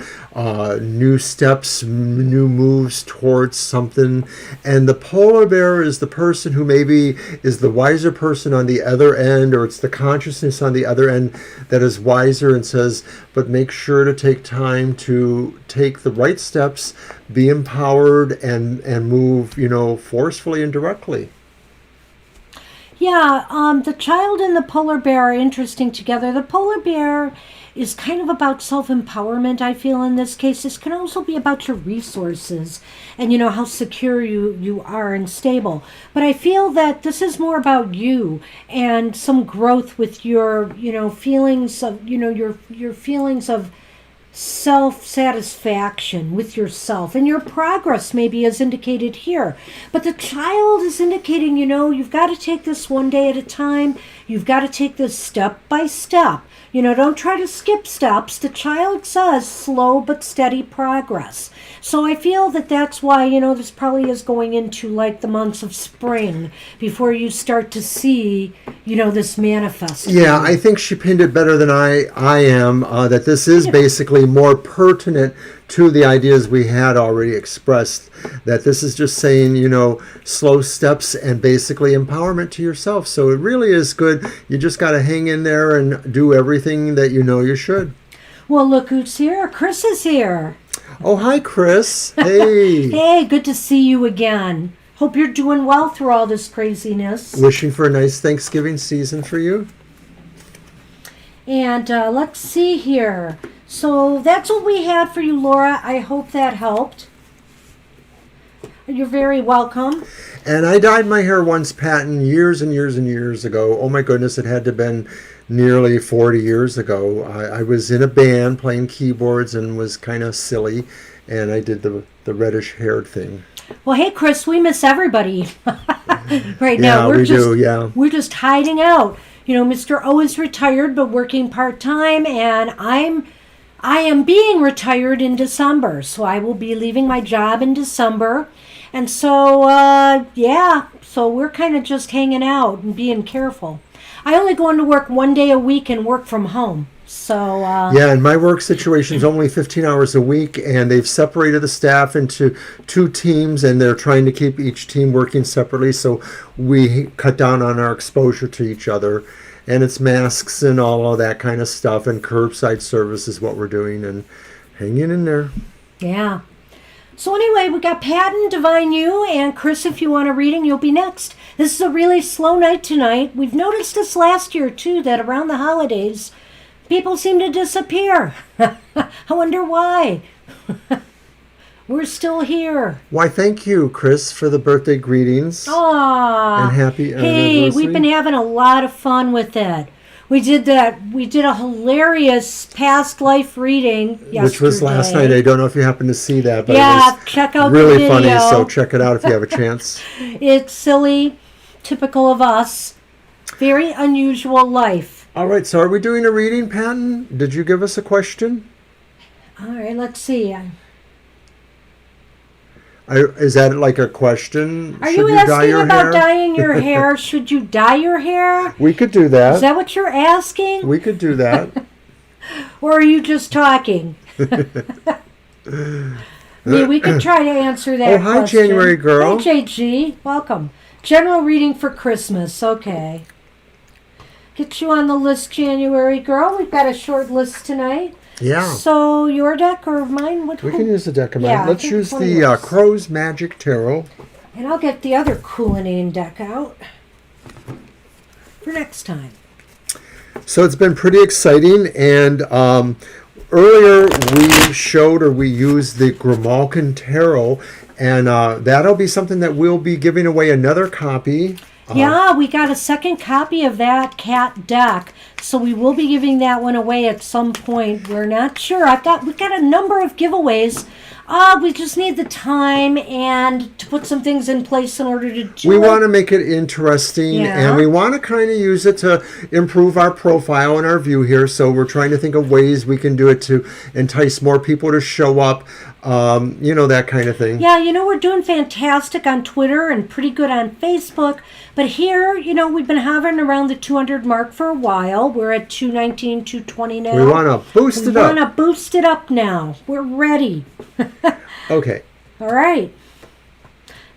new steps, new moves towards something. And the polar bear is the person who maybe is the wiser person on the other end, or it's the consciousness on the other end that is wiser and says, but make sure to take time to take the right steps, be empowered, and move, forcefully and directly. Yeah, the child and the polar bear are interesting together. The polar bear is kind of about self-empowerment, I feel, in this case. This can also be about your resources and, how secure you are and stable. But I feel that this is more about you and some growth with your, feelings of, your feelings of self-satisfaction with yourself, and your progress maybe is indicated here. But the child is indicating, you've got to take this one day at a time. You've got to take this step by step. Don't try to skip steps. The child says slow but steady progress. So I feel that that's why, this probably is going into like the months of spring before you start to see, this manifest. Yeah, I think she pinned it better than I am, that this is basically more pertinent to the ideas we had already expressed, that this is just saying, slow steps and basically empowerment to yourself. So it really is good. You just got to hang in there and do everything that you should. Well, look who's here. Chris is here. Oh, hi, Chris. Hey. Hey, good to see you again. Hope you're doing well through all this craziness. Wishing for a nice Thanksgiving season for you. And let's see here. So that's what we had for you, Laura. I hope that helped. You're very welcome. And I dyed my hair once, Patton, years and years and years ago. Oh my goodness, it had to have been nearly 40 years ago. I was in a band playing keyboards and was kind of silly, and I did the reddish haired thing. Well, hey, Chris, we miss everybody right Yeah, now. we do, yeah. We're just hiding out. You know, Mr. O is retired but working part-time, and I am being retired in December, so I will be leaving my job in December. And so, so we're kind of just hanging out and being careful. I only go into work one day a week and work from home. So yeah, and my work situation is only 15 hours a week, and they've separated the staff into 2 teams, and they're trying to keep each team working separately, so we cut down on our exposure to each other. And it's masks and all of that kind of stuff, and curbside service is what we're doing, and hanging in there. yeah. So anyway, we got Patton, Divine You, and Chris, if you want a reading, you'll be next. This is a really slow night tonight. We've noticed this last year, too, that around the holidays, people seem to disappear. I wonder why. We're still here. Why, thank you, Chris, for the birthday greetings. Aww. And happy Hey, anniversary. we've been having a lot of fun with it. We did a hilarious past life reading yesterday. Which was last night. I don't know if you happen to see that, but yeah, it was check out really the video. funny, so check it out if you have a chance. It's silly, typical of us. Very unusual life. All right, so are we doing a reading, Patton? Did you give us a question? All right, let's see. Is that like a question? Are Should you dye asking your about hair? dyeing your hair? Should you dye your hair? We could do that. Is that what you're asking? We could do that. Or are you just talking? I mean, we could try to answer that Oh, hi, question. January girl. Hey, JG. Welcome. General reading for Christmas. Okay. Get you on the list, January girl. We've got a short list tonight. Yeah. So, your deck or mine? We can use the deck of mine. Yeah, I Let's think use one of the yours. Crow's Magic Tarot. And I'll get the other Cullinane deck out for next time. So it's been pretty exciting, and earlier we used the Grimalkin Tarot, and that'll be something that we'll be giving away another copy. Yeah, we got a second copy of that cat deck, so we will be giving that one away at some point. We're not sure. We've got a number of giveaways. We just need the time and to put some things in place in order to do We it. want to make it interesting, Yeah. and we want to kind of use it to improve our profile and our view here. So we're trying to think of ways we can do it to entice more people to show up, that kind of thing. Yeah, we're doing fantastic on Twitter and pretty good on Facebook. But here, we've been hovering around the 200 mark for a while. We're at 219, 220 now. We want to boost it We up. want to boost it up now. We're ready. Okay. All right.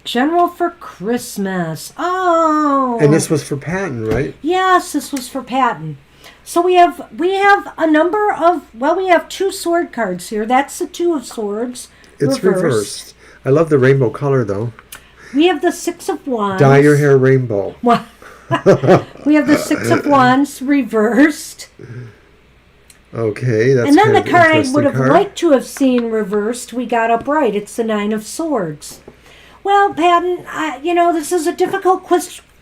General for Christmas. Oh. And this was for Patton, right? Yes, this was for Patton. So we have a number of, we have 2 sword cards here. That's the 2 of Swords. It's reversed. I love the rainbow color, though. We have the 6 of Wands. Dye your hair rainbow. Well, we have the 6 of Wands reversed. Okay, that's And then kind the of an card I interesting would have card. liked to have seen reversed, we got upright. It's the 9 of Swords. Well, Patton, this is a difficult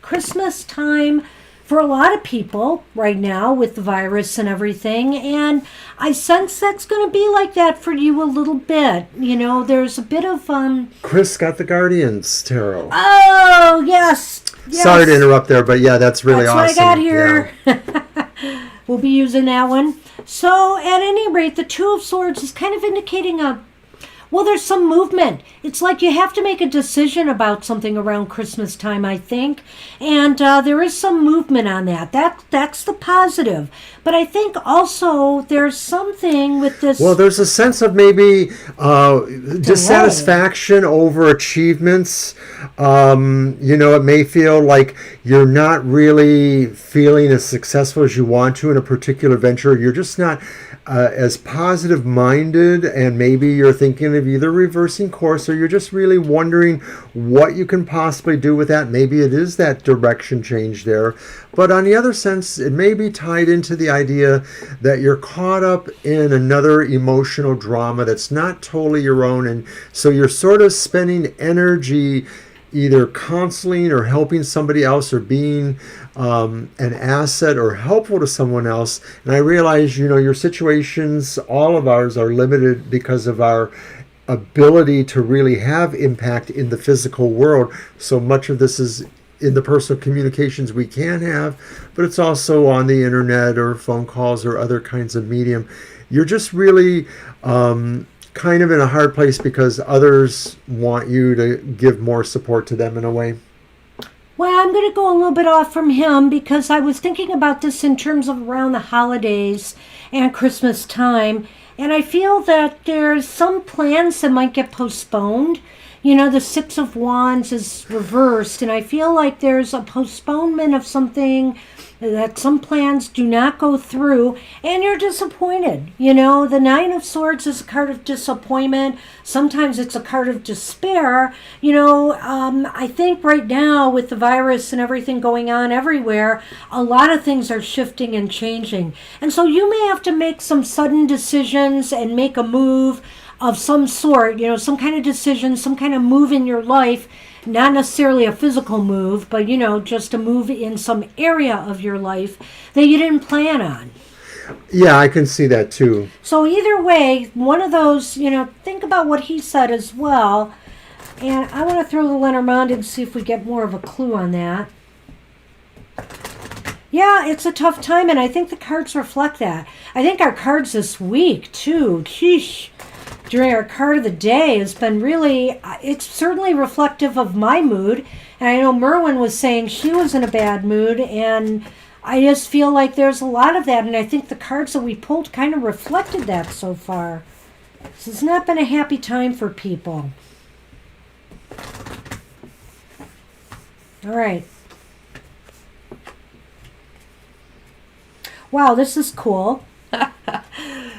Christmas time for a lot of people right now with the virus and everything. And I sense that's going to be like that for you a little bit. There's a bit of... Chris got the Guardians Tarot. Oh, yes. Sorry to interrupt there, but yeah, that's really That's awesome. what I got here. We'll be using that one. So, at any rate, the 2 of Swords is kind of indicating there's some movement. It's like you have to make a decision about something around Christmas time, I think. And there is some movement on that. That's the positive. But I think also there's something with this... Well, there's a sense of maybe dissatisfaction over achievements. It may feel like you're not really feeling as successful as you want to in a particular venture. You're just not as positive minded, and maybe you're thinking of either reversing course or you're just really wondering what you can possibly do with that. Maybe it is that direction change there. But on the other sense, it may be tied into the idea that you're caught up in another emotional drama that's not totally your own. And so you're sort of spending energy either counseling or helping somebody else or being an asset or helpful to someone else. And I realize, your situations, all of ours, are limited because of our ability to really have impact in the physical world. So much of this is in the personal communications we can have, but it's also on the internet or phone calls or other kinds of medium. You're just really kind of in a hard place because others want you to give more support to them in a way. Well, I'm going to go a little bit off from him because I was thinking about this in terms of around the holidays and Christmas time. And I feel that there's some plans that might get postponed. The Six of Wands is reversed. And I feel like there's a postponement of something, that some plans do not go through, and you're disappointed. The Nine of Swords is a card of disappointment. Sometimes it's a card of despair. I think right now with the virus and everything going on everywhere, a lot of things are shifting and changing. And so you may have to make some sudden decisions and make a move of some sort, some kind of decision, some kind of move in your life. Not necessarily a physical move, but, just a move in some area of your life that you didn't plan on. Yeah, I can see that too. So either way, one of those, think about what he said as well. And I want to throw the Lenormand and see if we get more of a clue on that. Yeah, it's a tough time, and I think the cards reflect that. I think our cards this week, too, during our card of the day has been really, it's certainly reflective of my mood. And I know Merwin was saying she was in a bad mood, and I just feel like there's a lot of that. And I think the cards that we pulled kind of reflected that so far. This has not been a happy time for people. All right. Wow, this is cool.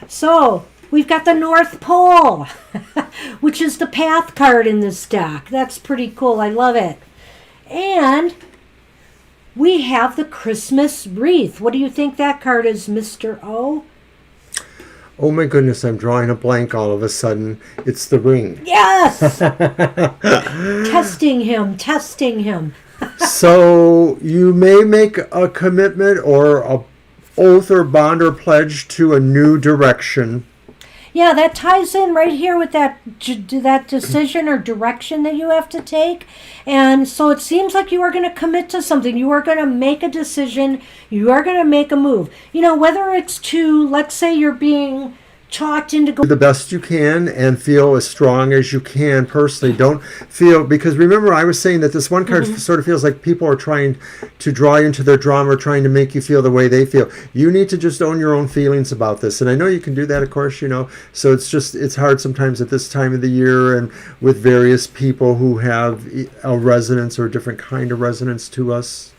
So, we've got the North Pole, which is the Path card in this deck. That's pretty cool. I love it. And we have the Christmas wreath. What do you think that card is, Mr. O? Oh my goodness, I'm drawing a blank all of a sudden. It's the ring. Yes! Testing him. So you may make a commitment or a oath or bond or pledge to a new direction. Yeah, that ties in right here with that decision or direction that you have to take. And so it seems like you are going to commit to something. You are going to make a decision. You are going to make a move. Whether it's to, let's say you're being talked into do the best you can and feel as strong as you can personally. Don't feel, because remember I was saying that this one card sort of feels like people are trying to draw you into their drama, or trying to make you feel the way they feel. You need to just own your own feelings about this, and I know you can do that, of course, so it's hard sometimes at this time of the year and with various people who have a resonance or a different kind of resonance to us.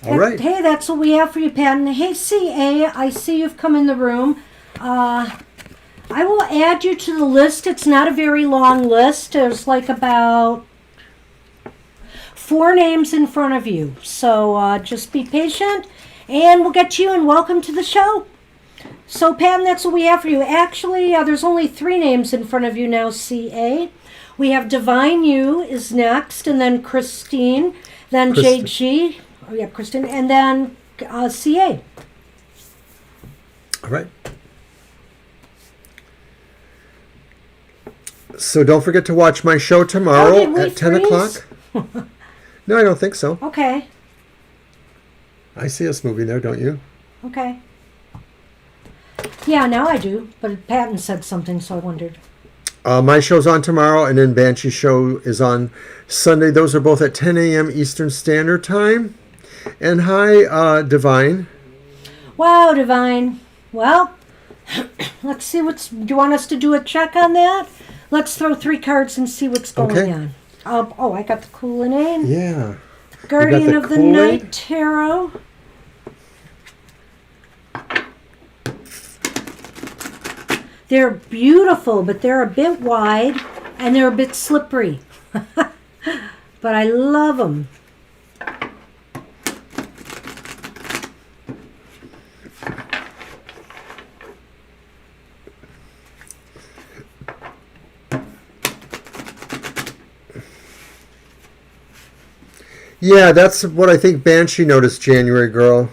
All right. Hey, that's what we have for you, Pat. And hey, CA, I see you've come in the room. I will add you to the list. It's not a very long list. There's like about 4 names in front of you. So just be patient and we'll get you, and welcome to the show. So Pam, that's what we have for you. Actually, there's only 3 names in front of you now, CA. We have Divine You is next, and then Christine, then JG, Kristen, and then CA. All right. So don't forget to watch my show tomorrow at 10 o'clock. No, I don't think so. Okay. I see us moving there, don't you? Okay. Yeah, now I do. But Patton said something, so I wondered. My show's on tomorrow, and then Banshee's show is on Sunday. Those are both at 10 a.m. Eastern Standard Time. And hi, Divine. Wow, Divine. Well, let's see do you want us to do a check on that? Let's throw 3 cards and see what's going on. I got the Cullinan. Yeah. Guardian of the Night Tarot. They're beautiful, but they're a bit wide and they're a bit slippery. But I love them. Yeah, that's what I think Banshee noticed, January girl.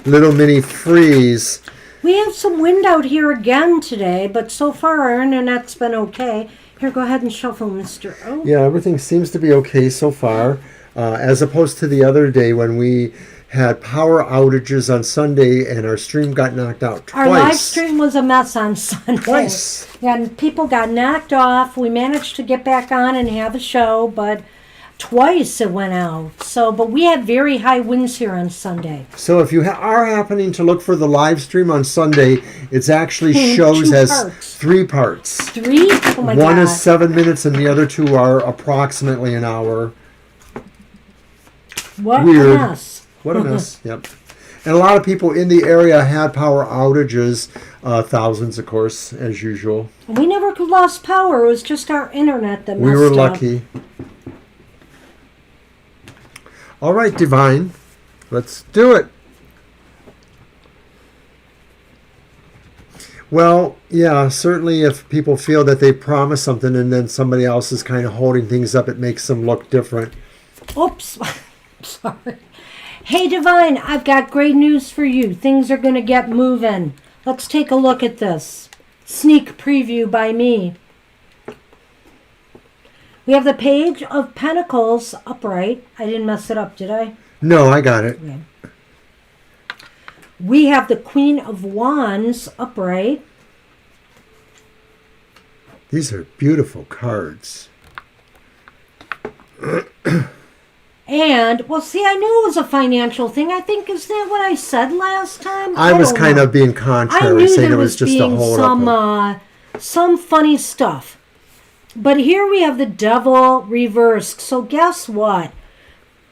Little mini freeze. We have some wind out here again today, but so far our internet's been okay. Here, go ahead and shuffle, Mr. O. Yeah, everything seems to be okay so far, as opposed to the other day when we had power outages on Sunday and our stream got knocked out twice. Our live stream was a mess on Sunday. Twice. And people got knocked off. We managed to get back on and have a show, but twice it went out. So, but we had very high winds here on Sunday. So if you are happening to look for the live stream on Sunday, it's actually shows 2 as parts. 3 parts. 3? Oh my God. One is 7 minutes and the other 2 are approximately an hour. What Weird. a mess. What a mess. Yep. And a lot of people in the area had power outages, thousands, of course, as usual. We never lost power. It was just our internet that messed We were up. lucky. All right, Divine. Let's do it. Well, yeah, certainly if people feel that they promise something and then somebody else is kind of holding things up, it makes them look different. Oops. Sorry. Hey, Divine, I've got great news for you. Things are going to get moving. Let's take a look at this. Sneak preview by me. We have the Page of Pentacles upright. I didn't mess it up, did I? No, I got it. Okay. We have the Queen of Wands upright. These are beautiful cards. And, well, see, I knew it was a financial thing. I think, isn't that what I said last time? I was don't kind know. of being I contrary, knew saying there it was just a being hold up. some funny stuff. But here we have the Devil reversed. So guess what?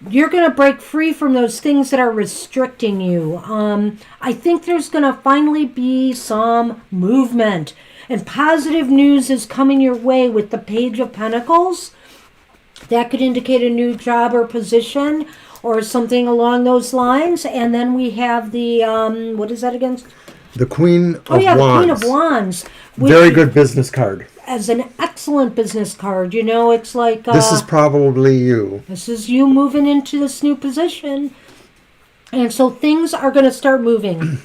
You're going to break free from those things that are restricting you. I think there's going to finally be some movement. And positive news is coming your way with the Page of Pentacles. That could indicate a new job or position or something along those lines. And then we have the, what is that again? The Queen of Wands. The Queen of Wands. Very good business card. As an excellent business card. You know, it's like... This is probably you. This is you moving into this new position. And so things are going to start moving.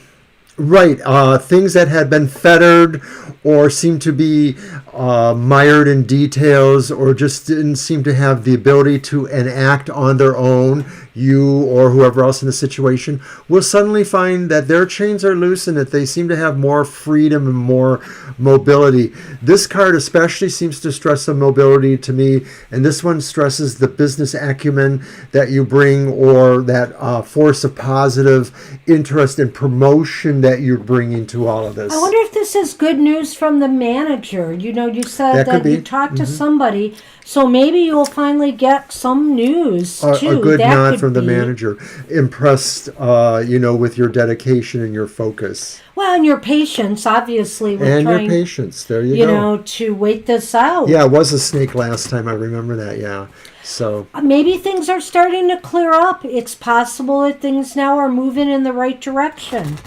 Right. Things that had been fettered or seemed to be mired in details or just didn't seem to have the ability to enact on their own, you or whoever else in the situation, will suddenly find that their chains are loose and that they seem to have more freedom and more mobility. This card especially seems to stress the mobility to me, and this one stresses the business acumen that you bring or that force of positive interest and promotion that you're bringing to all of this. I wonder if this is good news from the manager. You know, you said that you talked to somebody, so maybe you'll finally get some news too. A good that nod from the manager. Impressed, with your dedication and your focus. Well, and your patience, obviously. With And trying, your patience. There you go. You know, to wait this out. Yeah, it was a snake last time. I remember that, yeah. So maybe things are starting to clear up. It's possible that things now are moving in the right direction.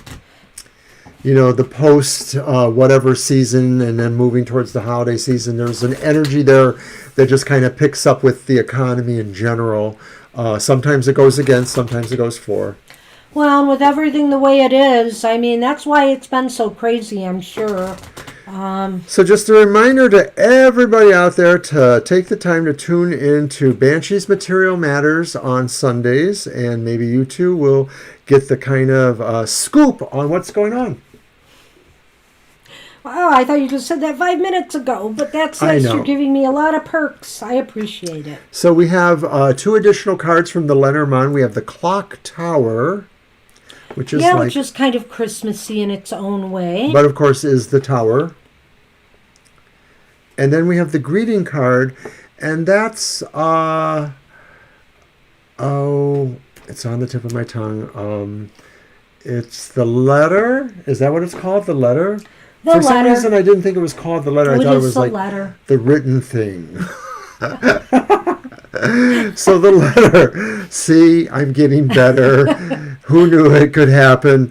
You know, the post whatever season and then moving towards the holiday season, there's an energy there that just kind of picks up with the economy in general. Sometimes it goes against, sometimes it goes for. Well, and with everything the way it is, I mean, that's why it's been so crazy, I'm sure. So just a reminder to everybody out there to take the time to tune into Banshee's Material Matters on Sundays, and maybe you too will get the kind of scoop on what's going on. Wow, I thought you just said that 5 minutes ago, but that's nice. You're giving me a lot of perks. I appreciate it. So we have 2 additional cards from the Lenormand. We have the Clock Tower, which is which is kind of Christmassy in its own way. But of course is the Tower. And then we have the Greeting card, and that's it's on the tip of my tongue. It's the letter. Is that what it's called? The letter? The For some letter. reason, I didn't think it was called the letter. I It thought it is was the like letter. the written thing. So the letter. See, I'm getting better. Who knew it could happen?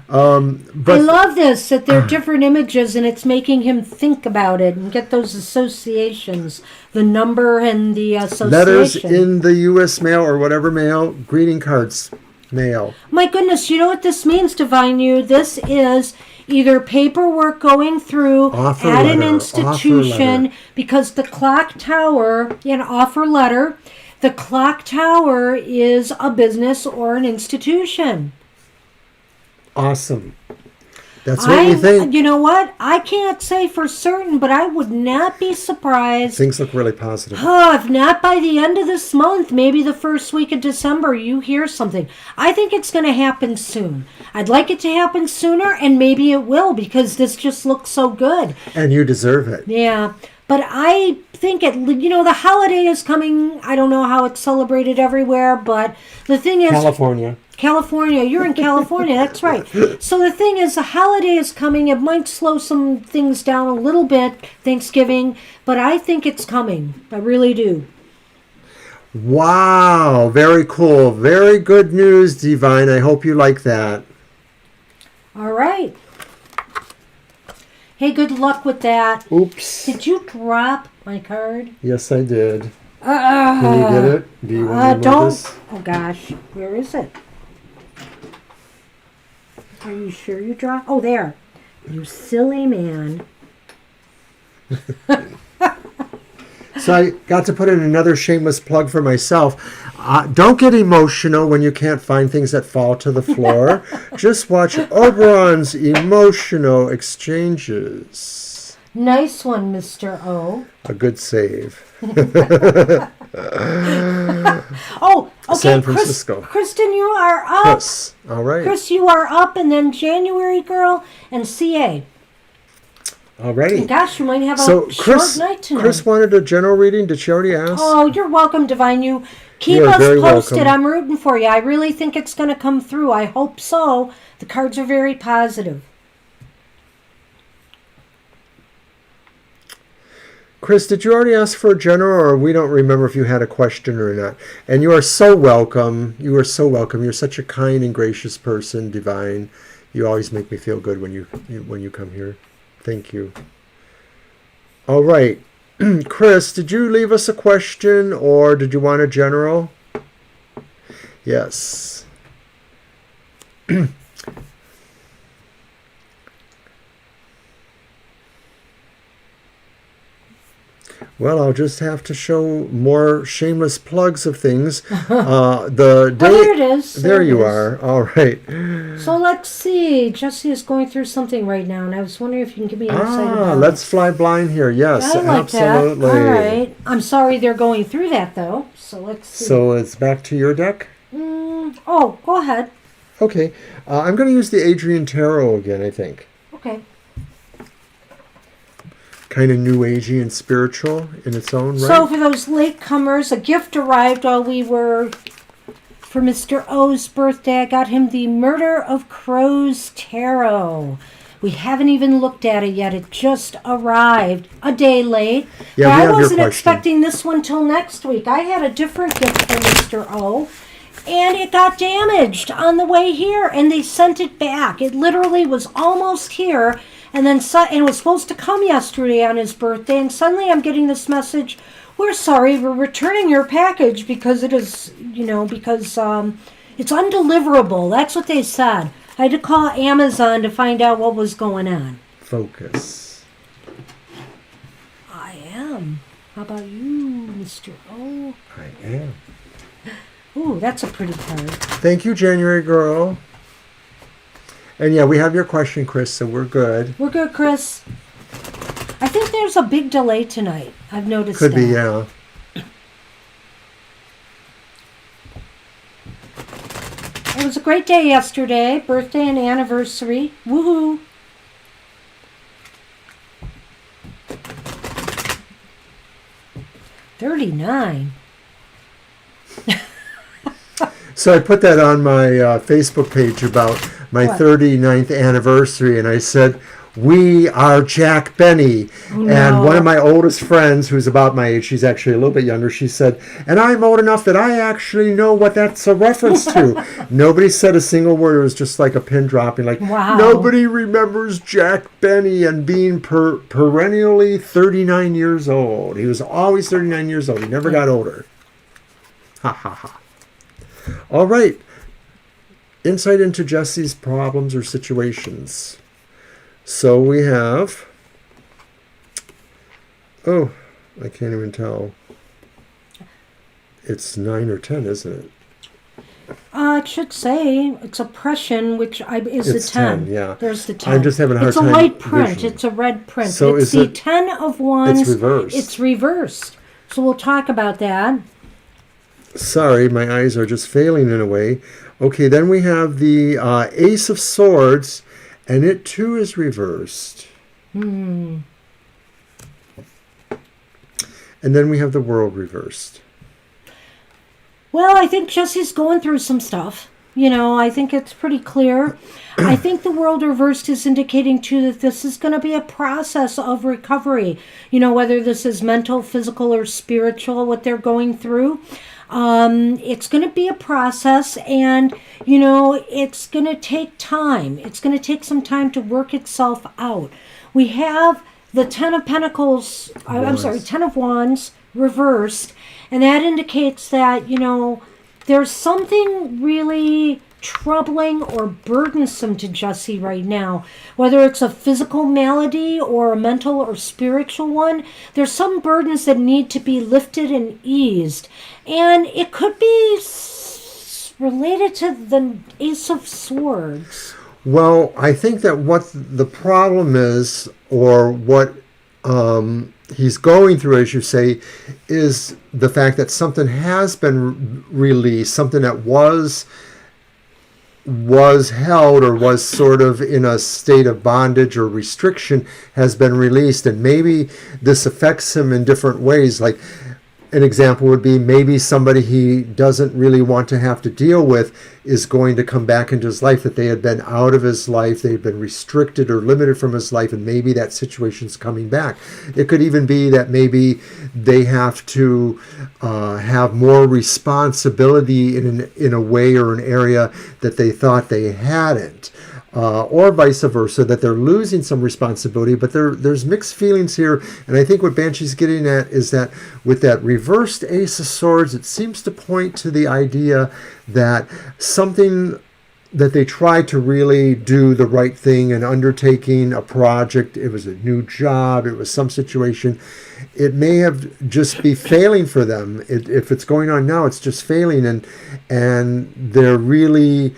But I love this, that they're different images and it's making him think about it and get those associations, the number and the association. letters in the U.S. mail or whatever mail, greeting cards mail. My goodness, you know what this means, Divine You? This is either paperwork going through Offer at an letter, institution, offer letter. because the clock tower, an offer letter, the clock tower is a business or an institution. Awesome. That's what we think. You know what? I can't say for certain, but I would not be surprised. Things look really positive. If not by the end of this month, maybe the first week of December, you hear something. I think it's going to happen soon. I'd like it to happen sooner, and maybe it will, because this just looks so good. And you deserve it. Yeah, but I think the holiday is coming. I don't know how it's celebrated everywhere, but the thing is, California, you're in California, that's right. So the thing is, the holiday is coming. It might slow some things down a little bit, Thanksgiving, but I think it's coming. I really do. Wow, very cool. Very good news, Divine. I hope you like that. All right. Hey, good luck with that. Oops. Did you drop my card? Yes, I did. Can you get it? Do you want to remove this? Oh, gosh. Where is it? Are you sure you dropped? Oh, there. You silly man. So I got to put in another shameless plug for myself. Don't get emotional when you can't find things that fall to the floor. Just watch Oberon's emotional exchanges. Nice one, Mr. O. A good save. Oh, okay. San Francisco. Kristen, you are up. Yes. All right. Chris, you are up, and then January Girl and CA. Alrighty. Gosh, you might have a So short night tonight. Chris wanted a general reading. Did she already ask? Oh, you're welcome, Divine. You keep You're us very posted. welcome. I'm rooting for you. I really think it's going to come through. I hope so. The cards are very positive. Chris, did you already ask for a general, or we don't remember if you had a question or not? And you are so welcome. You are so welcome. You're such a kind and gracious person, Divine. You always make me feel good when you come here. Thank you. All right. Chris, did you leave us a question, or did you want a general? Yes. Well, I'll just have to show more shameless plugs of things. The day, There it is. There it you is. are. All right. So let's see. Jesse is going through something right now, and I was wondering if you can give me an insight about Let's fly blind here. Yes, I like absolutely. that. All right. I'm sorry they're going through that, though. So let's see. So it's back to your deck? Oh, go ahead. Okay. I'm going to use the Adrian Tarot again, I think. Okay. Kind of new agey and spiritual in its own right. So for those latecomers, a gift arrived while we were for Mr. O's birthday. I got him the Murder of Crows Tarot. We haven't even looked at it yet. It just arrived a day late. Yeah, but we I have your wasn't question. expecting this one till next week. I had a different gift for Mr. O, and it got damaged on the way here, and they sent it back. It literally was almost here, and then and it was supposed to come yesterday on his birthday, and suddenly I'm getting this message, we're sorry, we're returning your package because it is, because it's undeliverable. That's what they said. I had to call Amazon to find out what was going on. Focus. I am. How about you, Mr. O? I am. Ooh, that's a pretty card. Thank you, January girl. And yeah, we have your question, Chris, so we're good. We're good, Chris. I think there's a big delay tonight. I've noticed Could that. be, yeah. It was a great day yesterday. Birthday and anniversary. Woohoo. $39. So I put that on my Facebook page about my What? 39th anniversary, and I said, "We are Jack Benny." Oh, And no. one of my oldest friends, who's about my age, she's actually a little bit younger, she said, "And I'm old enough that I actually know what that's a reference to." Nobody said a single word. It was just like a pin dropping, like, Wow. nobody remembers Jack Benny and being perennially 39 years old. He was always 39 years old. He never got older. Ha ha ha. All right. Insight into Jesse's problems or situations. So we have, oh, I can't even tell. It's 9 or 10, isn't it? It should say it's oppression, which is It's the 10. 10, yeah. There's the 10. I'm just having a hard It's a time white print. visioning. It's a red print. So it's is the it- 10 of Wands. It's reversed. It's reversed. So we'll talk about that. Sorry, my eyes are just failing in a way. Okay, then we have the Ace of Swords, and it too is reversed. And then we have the World reversed. Well, I think Jesse's going through some stuff. I think it's pretty clear. I think the World reversed is indicating too that this is going to be a process of recovery. Whether this is mental, physical, or spiritual, what they're going through. It's going to be a process, and it's going to take time. It's going to take some time to work itself out. We have the 10 of Pentacles, I'm sorry, 10 of Wands reversed, and that indicates that, there's something really troubling or burdensome to Jesse right now. Whether it's a physical malady or a mental or spiritual one, there's some burdens that need to be lifted and eased. And it could be related to the Ace of Swords. Well, I think that what the problem is, or what he's going through, as you say, is the fact that something has been released, something that was held or was sort of in a state of bondage or restriction has been released. And maybe this affects him in different ways. Like, an example would be maybe somebody he doesn't really want to have to deal with is going to come back into his life, that they had been out of his life, they've been restricted or limited from his life, and maybe that situation's coming back. It could even be that maybe they have to have more responsibility in a way or an area that they thought they hadn't. Or vice versa, that they're losing some responsibility, but there's mixed feelings here. And I think what Banshee's getting at is that with that reversed Ace of Swords, it seems to point to the idea that something that they tried to really do the right thing and undertaking a project, it was a new job, it was some situation, it may have just be failing for them. If it's going on now, it's just failing, and they're really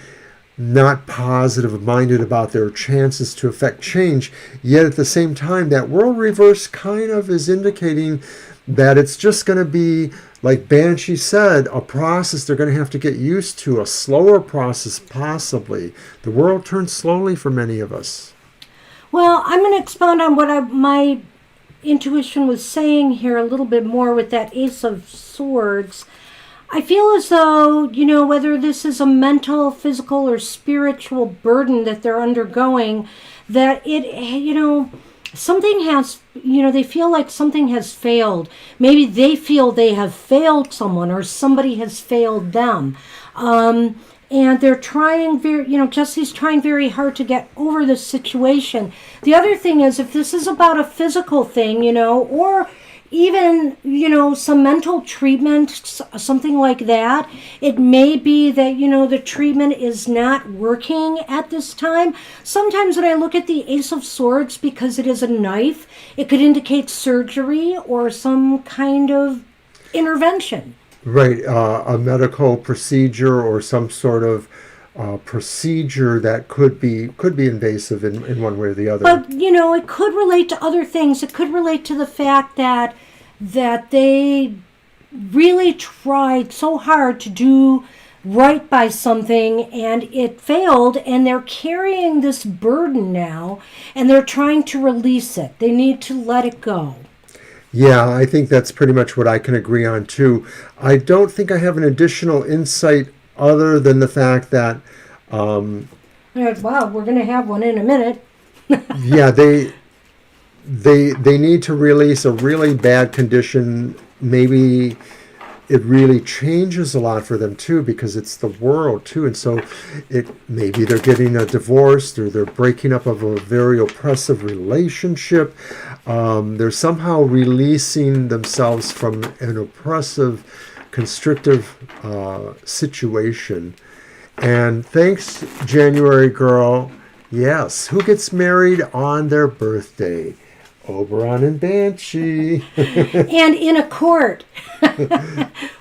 not positive minded about their chances to affect change. Yet at the same time, that World reverse kind of is indicating that it's just going to be, like Banshee said, a process they're going to have to get used to, a slower process possibly. The world turns slowly for many of us. Well, I'm going to expound on what my intuition was saying here a little bit more with that Ace of Swords. I feel as though, whether this is a mental, physical, or spiritual burden that they're undergoing, that something has, they feel like something has failed. Maybe they feel they have failed someone, or somebody has failed them. And they're trying Jesse's trying very hard to get over this situation. The other thing is, if this is about a physical thing, or even, some mental treatment, something like that, it may be that, the treatment is not working at this time. Sometimes when I look at the Ace of Swords, because it is a knife, it could indicate surgery or some kind of intervention. Right, a medical procedure or some sort of procedure that could be invasive in one way or the other. But, it could relate to other things. It could relate to the fact that they really tried so hard to do right by something and it failed, and they're carrying this burden now and they're trying to release it. They need to let it go. Yeah, I think that's pretty much what I can agree on too. I don't think I have an additional insight other than the fact that Wow, we're going to have one in a minute. Yeah, they need to release a really bad condition. Maybe it really changes a lot for them too, because it's the world too, and so maybe they're getting a divorce or they're breaking up of a very oppressive relationship. They're somehow releasing themselves from an oppressive, constrictive situation. And thanks, January girl. Yes, who gets married on their birthday? Oberon and Banshee. And in a court.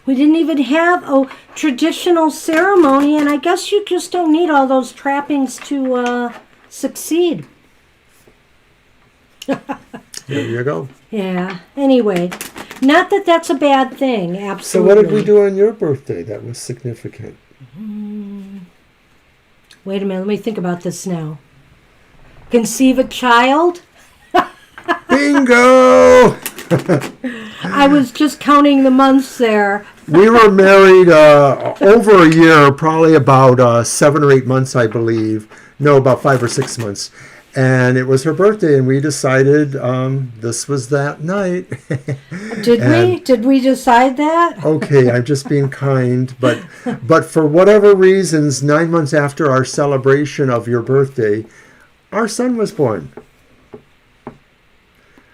We didn't even have a traditional ceremony, and I guess you just don't need all those trappings to succeed. There you go. Yeah, anyway, not that that's a bad thing, absolutely. So what did we do on your birthday that was significant? Wait a minute, let me think about this now. Conceive a child? Bingo! I was just counting the months there. We were married over a year, probably about 7 or 8 months, I believe. No, about 5 or 6 months. And it was her birthday, and we decided this was that night. Did we decide that? Okay, I'm just being kind, but for whatever reasons, 9 months after our celebration of your birthday, our son was born.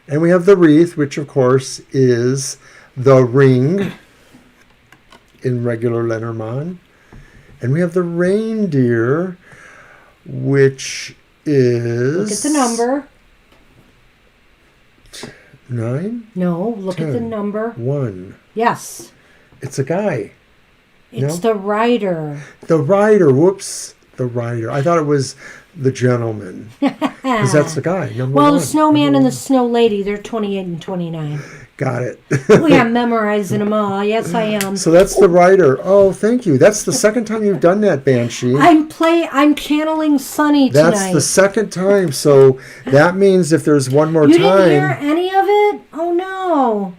And we have the wreath, which of course is the ring in regular Lenormand. And we have the reindeer, which is... Look at the number. 9? No, look 10, at the number. 1. Yes. It's a guy. It's the rider. The rider. Whoops. The rider. I thought it was the gentleman. Because that's the guy, number one. Well, the snowman and the snow lady, they're 28 and 29. Got it. Oh, yeah, I'm memorizing them all. Yes, I am. So that's the rider. Oh, thank you. That's the second time you've done that, Banshee. I'm channeling Sunny tonight. That's the second time. So that means if there's one more you time... didn't hear any of it? Oh, no.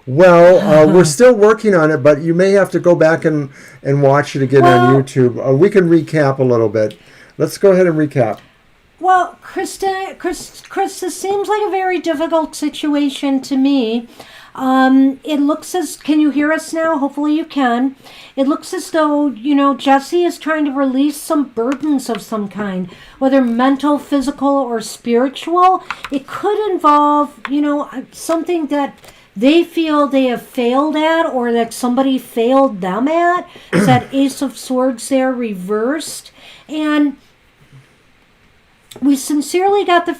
Well, we're still working on it, but you may have to go back and watch it again on YouTube. We can recap a little bit. Let's go ahead and recap. Well, Chris, this seems like a very difficult situation to me. It looks as... Can you hear us now? Hopefully you can. It looks as though, Jesse is trying to release some burdens of some kind, whether mental, physical, or spiritual. It could involve, something that they feel they have failed at, or that somebody failed them at. It's that Ace of Swords there reversed. And I sincerely got the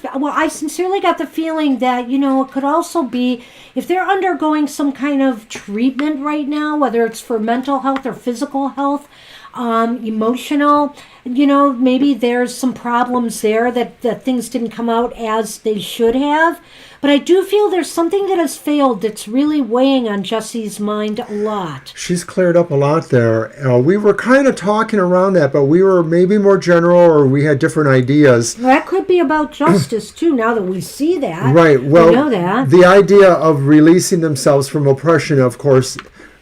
feeling that, it could also be, if they're undergoing some kind of treatment right now, whether it's for mental health or physical health, emotional, maybe there's some problems there that things didn't come out as they should have. But I do feel there's something that has failed that's really weighing on Jesse's mind a lot. She's cleared up a lot there. We were kind of talking around that, but we were maybe more general, or we had different ideas. Well, that could be about justice, too, now that we see that. Right. Well, we know that. The idea of releasing themselves from oppression, of course,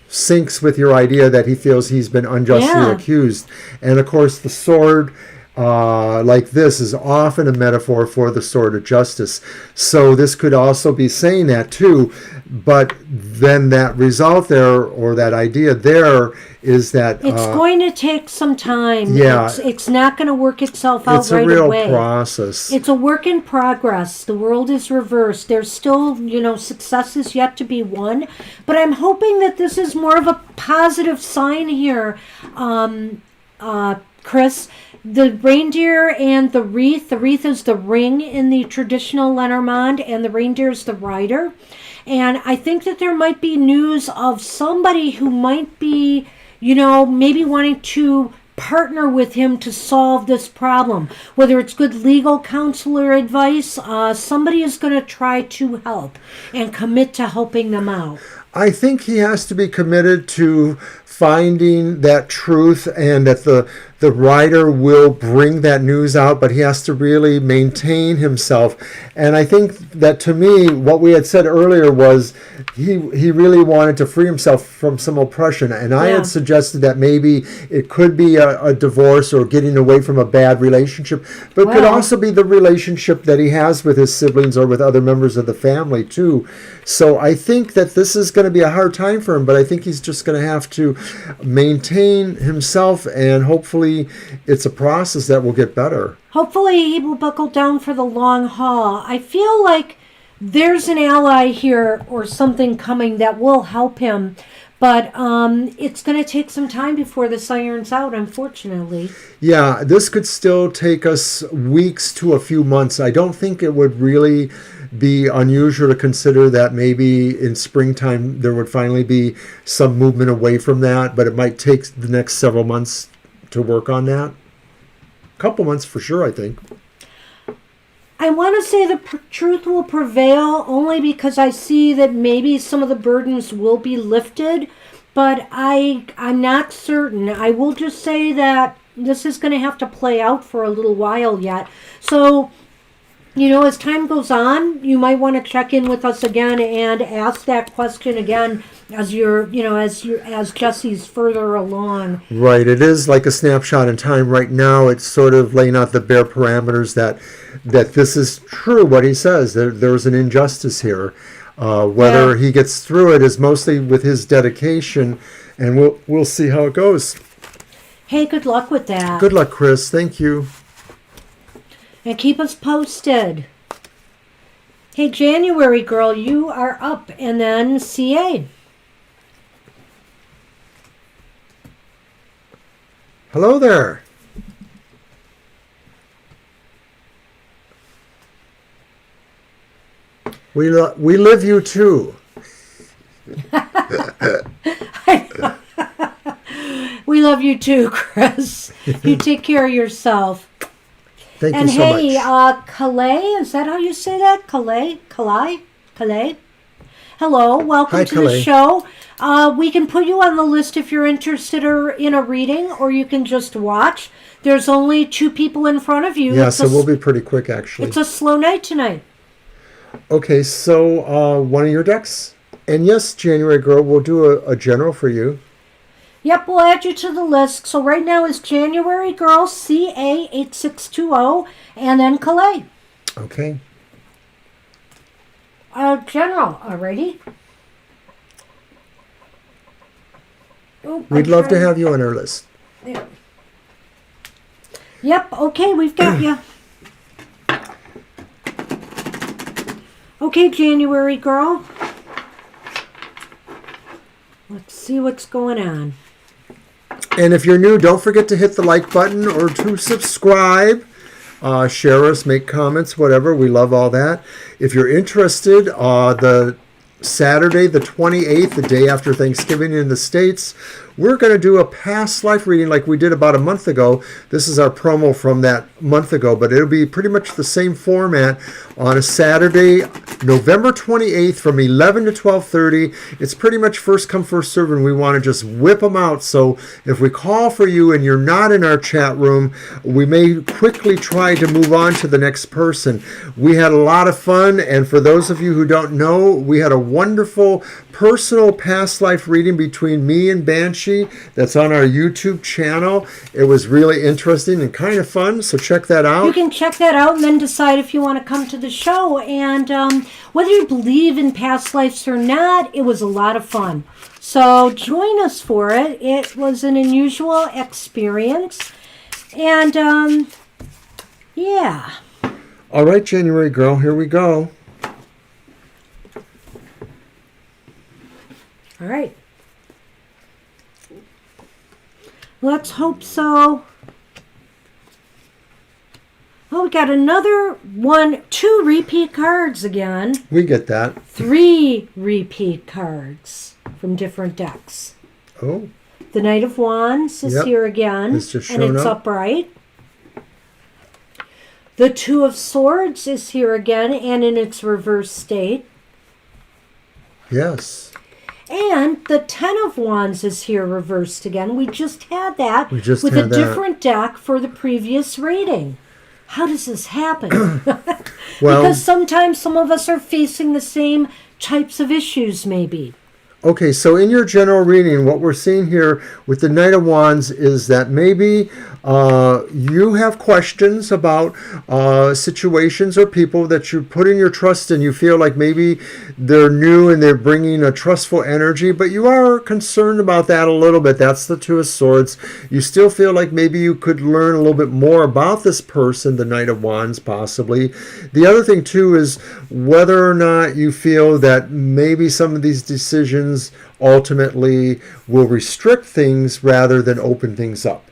syncs with your idea that he feels he's been unjustly accused. And, of course, the sword... like this is often a metaphor for the sword of justice. So this could also be saying that too, but then that result there, or that idea there, is that it's going to take some time. Yeah, it's not going to work itself out right away. It's a real process. It's a work in progress. The world is reversed. There's still, success is yet to be won, but I'm hoping that this is more of a positive sign here, Chris. The reindeer and the wreath. The wreath is the ring in the traditional Lenormand, and the reindeer is the rider. And I think that there might be news of somebody who might be, maybe wanting to partner with him to solve this problem. Whether it's good legal counselor advice, somebody is going to try to help and commit to helping them out. I think he has to be committed to finding that truth, and that the writer will bring that news out, but he has to really maintain himself. And I think that, to me, what we had said earlier was he really wanted to free himself from some oppression. And I had suggested that maybe it could be a divorce or getting away from a bad relationship, but it could also be the relationship that he has with his siblings or with other members of the family too. So I think that this is going to be a hard time for him, but I think he's just going to have to maintain himself, and hopefully it's a process that will get better. Hopefully he will buckle down for the long haul. I feel like there's an ally here or something coming that will help him, but it's going to take some time before this irons out, unfortunately. Yeah, this could still take us weeks to a few months. I don't think it would really be unusual to consider that maybe in springtime there would finally be some movement away from that, but it might take the next several months to work on that. A couple months for sure, I think. I want to say the truth will prevail only because I see that maybe some of the burdens will be lifted, but I'm not certain. I will just say that this is going to have to play out for a little while yet. So, as time goes on, you might want to check in with us again and ask that question again as as Jesse's further along. Right. It is like a snapshot in time. Right now, it's sort of laying out the bare parameters that this is true, what he says. There's an injustice here. Whether he gets through it is mostly with his dedication, and we'll see how it goes. Hey, good luck with that. Good luck, Chris. Thank you. And keep us posted. Hey, January girl, you are up, and then CA. Hello there. We live you too. We love you too, Chris. You take care of yourself. Thank you so much. And hey, Calais, is that how you say that? Calais? Hello, welcome to the show. We can put you on the list if you're interested in a reading, or you can just watch. There's only 2 people in front of you. Yeah, so we'll be pretty quick, actually. It's a slow night tonight. Okay, so one of your decks. And yes, January girl, we'll do a general for you. Yep, we'll add you to the list. So right now is January Girl, CA8620, and then Calais. Okay. General, alrighty. We'd love to have you on our list. There. Yep, okay, we've got you. Okay, January Girl. Let's see what's going on. And if you're new, don't forget to hit the like button or to subscribe. Share us, make comments, whatever. We love all that. If you're interested, the Saturday, the 28th, the day after Thanksgiving in the States, we're going to do a past life reading like we did about a month ago. This is our promo from that month ago, but it'll be pretty much the same format on a Saturday, November 28th from 11 to 12:30. It's pretty much first come, first serve, and we want to just whip them out. So if we call for you and you're not in our chat room, we may quickly try to move on to the next person. We had a lot of fun, and for those of you who don't know, we had a wonderful personal past life reading between me and Banshee that's on our YouTube channel. It was really interesting and kind of fun, so check that out. You can check that out and then decide if you want to come to the show. And whether you believe in past lives or not, it was a lot of fun. So join us for it. It was an unusual experience. And yeah. All right, January girl, here we go. All right. Let's hope so. Oh, we got another 2 repeat cards again. We get that. 3 repeat cards from different decks. Oh. The Knight of Wands is here again. It's just and it's upright. The 2 of Swords is here again and in its reverse state. Yes. And the Ten of Wands is here reversed again. We just had that We just with had a that. different deck for the previous reading. How does this happen? Well, Because sometimes some of us are facing the same types of issues, maybe. okay, so in your general reading, what we're seeing here with the Knight of Wands is that maybe you have questions about situations or people that you put in your trust and you feel like maybe they're new and they're bringing a trustful energy, but you are concerned about that a little bit. That's the Two of Swords. You still feel like maybe you could learn a little bit more about this person, the Knight of Wands, possibly. The other thing, too, is whether or not you feel that maybe some of these decisions ultimately will restrict things rather than open things up.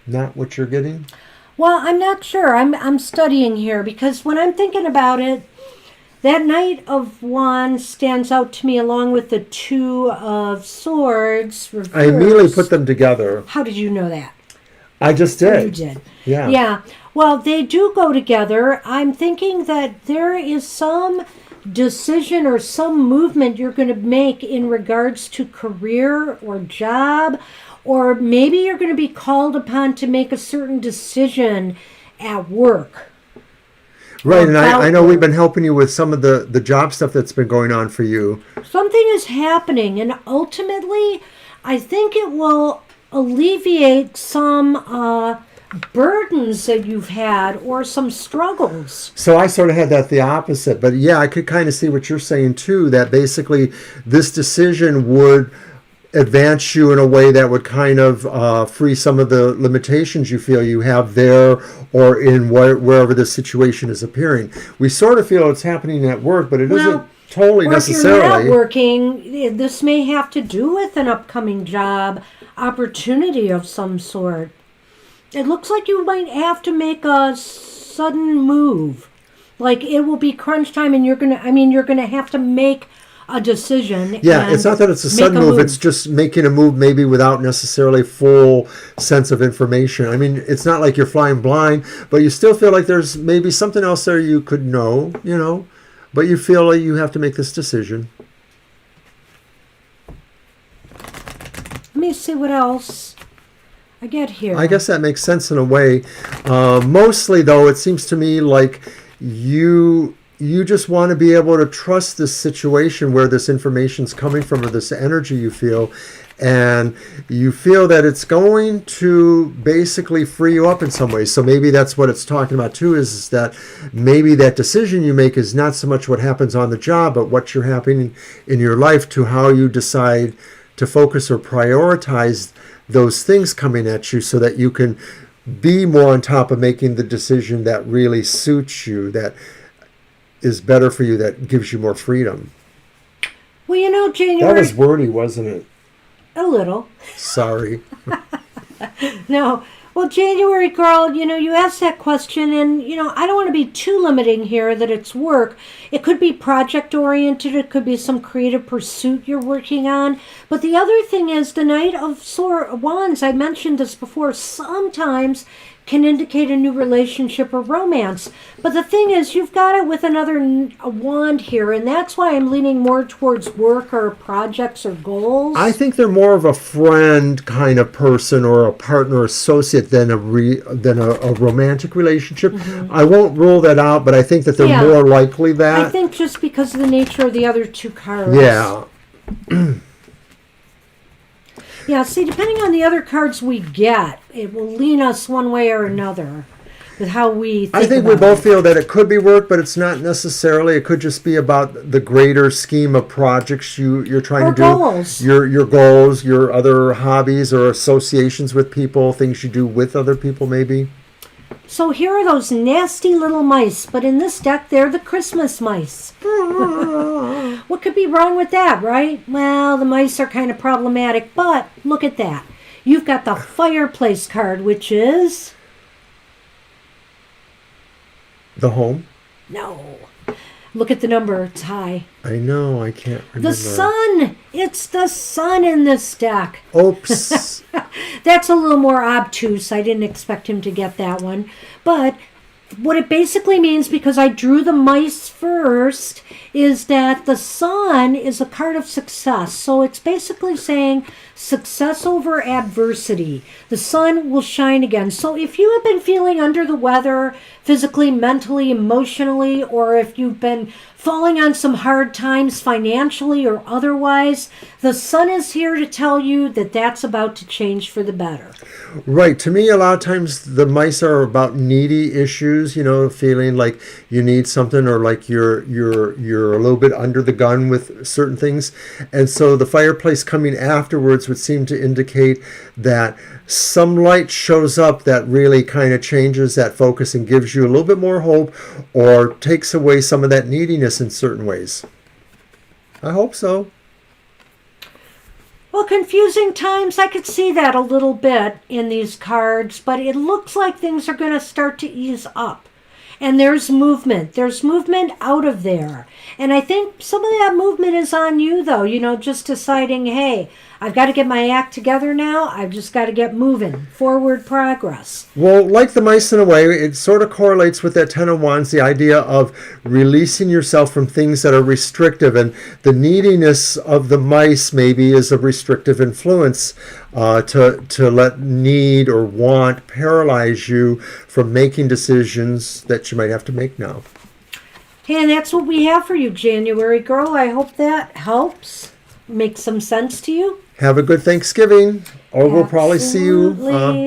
Not what you're getting? Well, I'm not sure. I'm studying here because when I'm thinking about it, that Knight of Wands stands out to me along with the Two of Swords reversed. I immediately put them together. How did you know that? I just Oh, did. you did. Yeah. Yeah. Well, they do go together. I'm thinking that there is some decision or some movement you're going to make in regards to career or job, or maybe you're going to be called upon to make a certain decision at work. Right, and I know About we've been helping you with some of the job stuff that's been going on for you. Something is happening, and ultimately, I think it will alleviate some burdens that you've had or some struggles. So I sort of had that the opposite, but yeah, I could kind of see what you're saying too, that basically this decision would advance you in a way that would kind of free some of the limitations you feel you have there or in wherever the situation is appearing. We sort of feel it's happening at work, but it isn't totally or necessarily. If you're not working, this may have to do with an upcoming job opportunity of some sort. It looks like you might have to make a sudden move. Like it will be crunch time and you're gonna have to make a decision. Yeah, it's not that it's a sudden move, it's just making a move maybe without necessarily full sense of information. I mean, it's not like you're flying blind, but you still feel like there's maybe something else there you could know, but you feel like you have to make this decision. Let me see what else I get here. I guess that makes sense in a way. Mostly, though, it seems to me like you just want to be able to trust this situation where this information's coming from or this energy you feel, and you feel that it's going to basically free you up in some ways. So maybe that's what it's talking about too, is that maybe that decision you make is not so much what happens on the job, but what you're happening in your life to how you decide to focus or prioritize those things coming at you so that you can be more on top of making the decision that really suits you, that is better for you, that gives you more freedom. Well, January... That was wordy, wasn't it? A little. Sorry. No. Well, January girl, you asked that question, and, I don't want to be too limiting here that it's work. It could be project-oriented. It could be some creative pursuit you're working on. But the other thing is the Knight of Wands, I mentioned this before, sometimes can indicate a new relationship or romance. But the thing is, you've got it with a wand here, and that's why I'm leaning more towards work or projects or goals. I think they're more of a friend kind of person or a partner associate than a romantic relationship. Mm-hmm. I won't rule that out, but I think that they're more likely that. I think just because of the nature of the other two cards. Yeah. Yeah, see, depending on the other cards we get, it will lean us one way or another with how we think. I think we both feel that it could be work, but it's not necessarily. It could just be about the greater scheme of projects you're trying to do. Goals. Your goals, your other hobbies or associations with people, things you do with other people maybe. So here are those nasty little mice, but in this deck, they're the Christmas mice. What could be wrong with that, right? Well, the mice are kind of problematic, but look at that. You've got the fireplace card, which is... The home? No. Look at the number. It's high. I know. I can't remember. The sun. It's the sun in this deck. Oops. That's a little more obtuse. I didn't expect him to get that one. But what it basically means, because I drew the mice first, is that the sun is a card of success. So it's basically saying success over adversity. The sun will shine again. So if you have been feeling under the weather, physically, mentally, emotionally, or if you've been falling on some hard times financially or otherwise, the sun is here to tell you that that's about to change for the better. Right. To me, a lot of times the mice are about needy issues, feeling like you need something, or like you're a little bit under the gun with certain things. And so the fireplace coming afterwards would seem to indicate that some light shows up that really kind of changes that focus and gives you a little bit more hope, or takes away some of that neediness in certain ways. I hope so. Well, confusing times, I could see that a little bit in these cards, but it looks like things are going to start to ease up. And there's movement. There's movement out of there. And I think some of that movement is on you, though. Just deciding, hey, I've got to get my act together now. I've just got to get moving. Forward progress. Well, like the mice in a way, it sort of correlates with that Ten of Wands, the idea of releasing yourself from things that are restrictive. And the neediness of the mice maybe is a restrictive influence, to let need or want paralyze you from making decisions that you might have to make now. Hey, and that's what we have for you, January girl. I hope that helps. Makes some sense to you. Have a good Thanksgiving, or we'll probably see you.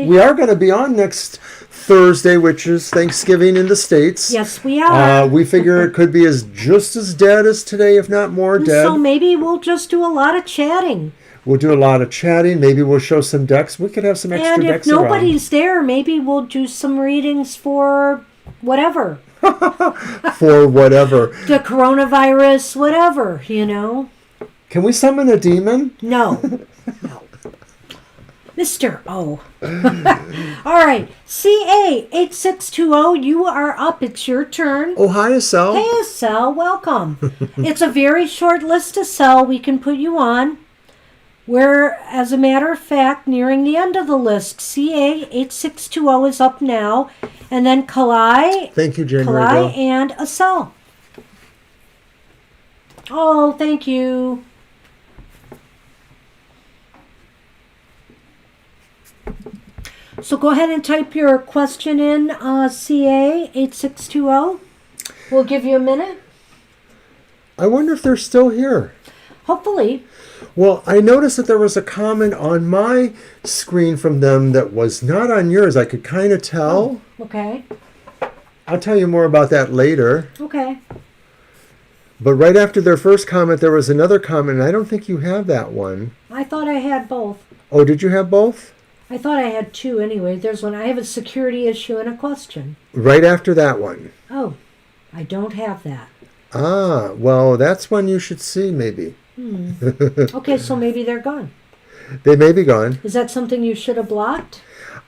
We are going to be on next Thursday, which is Thanksgiving in the States. Yes, we are. We figure it could be just as dead as today, if not more dead. So maybe we'll just do a lot of chatting. We'll do a lot of chatting. Maybe we'll show some decks. We could have some extra decks around. And if around. nobody's there, maybe we'll do some readings for whatever. For whatever. The coronavirus, whatever, Can we summon a demon? No. No. Mr. O. All right. CA 8620, you are up. It's your turn. Oh, hi, Estelle. Hey, Estelle. Welcome. It's a very short list, Estelle. We can put you on. We're, as a matter of fact, nearing the end of the list. CA 8620 is up now. And then Kalai. Thank you, January. And Estelle. Oh, thank you. So go ahead and type your question in, CA 8620. We'll give you a minute. I wonder if they're still here. Hopefully. Well, I noticed that there was a comment on my screen from them that was not on yours. I could kind of tell. Oh, okay. I'll tell you more about that later. Okay. But right after their first comment, there was another comment, and I don't think you have that one. I thought I had both. Oh, did you have both? I thought I had two anyway. There's one. I have a security issue and a question. Right after that one. Oh, I don't have that. Ah, well, that's one you should see, maybe. Okay, so maybe they're gone. They may be gone. Is that something you should have blocked?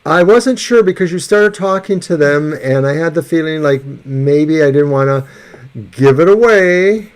I wasn't sure because you started talking to them, and I had the feeling like maybe I didn't want to give it away.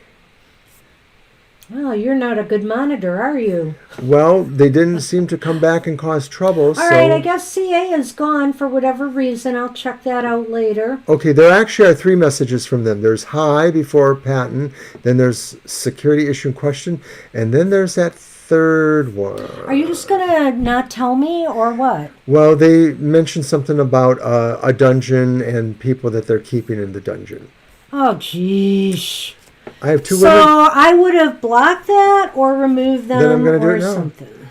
Well, you're not a good monitor, are you? Well, they didn't seem to come back and cause trouble. All right, I guess CA is gone for whatever reason. I'll check that out later. Okay, there actually are three messages from them. There's hi before patent, then there's security issue in question, and then there's that third one. Are you just going to not tell me or what? Well, they mentioned something about a dungeon and people that they're keeping in the dungeon. Oh, geesh. I have two So women. I would have blocked that or removed them Then I'm gonna do or it now. something.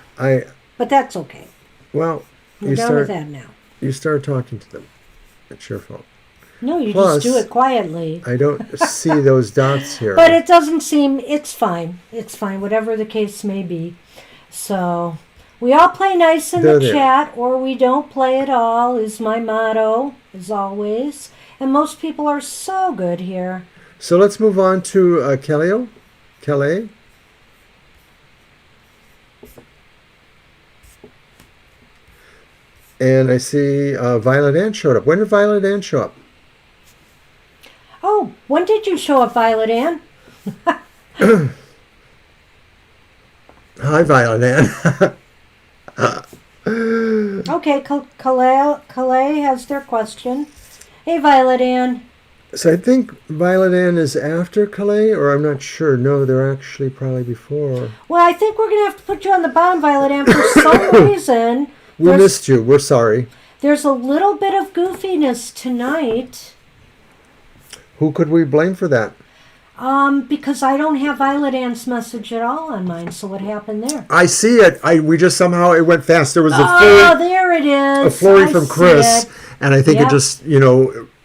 But that's okay. Well, We're done with that now. You start talking to them. It's your fault. No, you Plus, just do it quietly. I don't see those dots here. But it doesn't seem, it's fine. It's fine, whatever the case may be. So we all play nice in They're the there. chat, or we don't play at all, is my motto, as always. And most people are so good here. So let's move on to Kelly. And I see Violet Ann showed up. When did Violet Ann show up? Oh, when did you show up, Violet Ann? Hi, Violet Ann. Okay, Calais has their question. Hey, Violet Ann. So I think Violet Ann is after Calais, or I'm not sure. No, they're actually probably before. Well, I think we're going to have to put you on the bottom, Violet Ann. For some reason, We missed you. We're sorry. there's a little bit of goofiness tonight. Who could we blame for that? Because I don't have Violet Ann's message at all on mine. So what happened there? I see it. We just somehow it went fast. There was a Oh, there it is. a flurry I from see Chris, it. and I think Yep. it just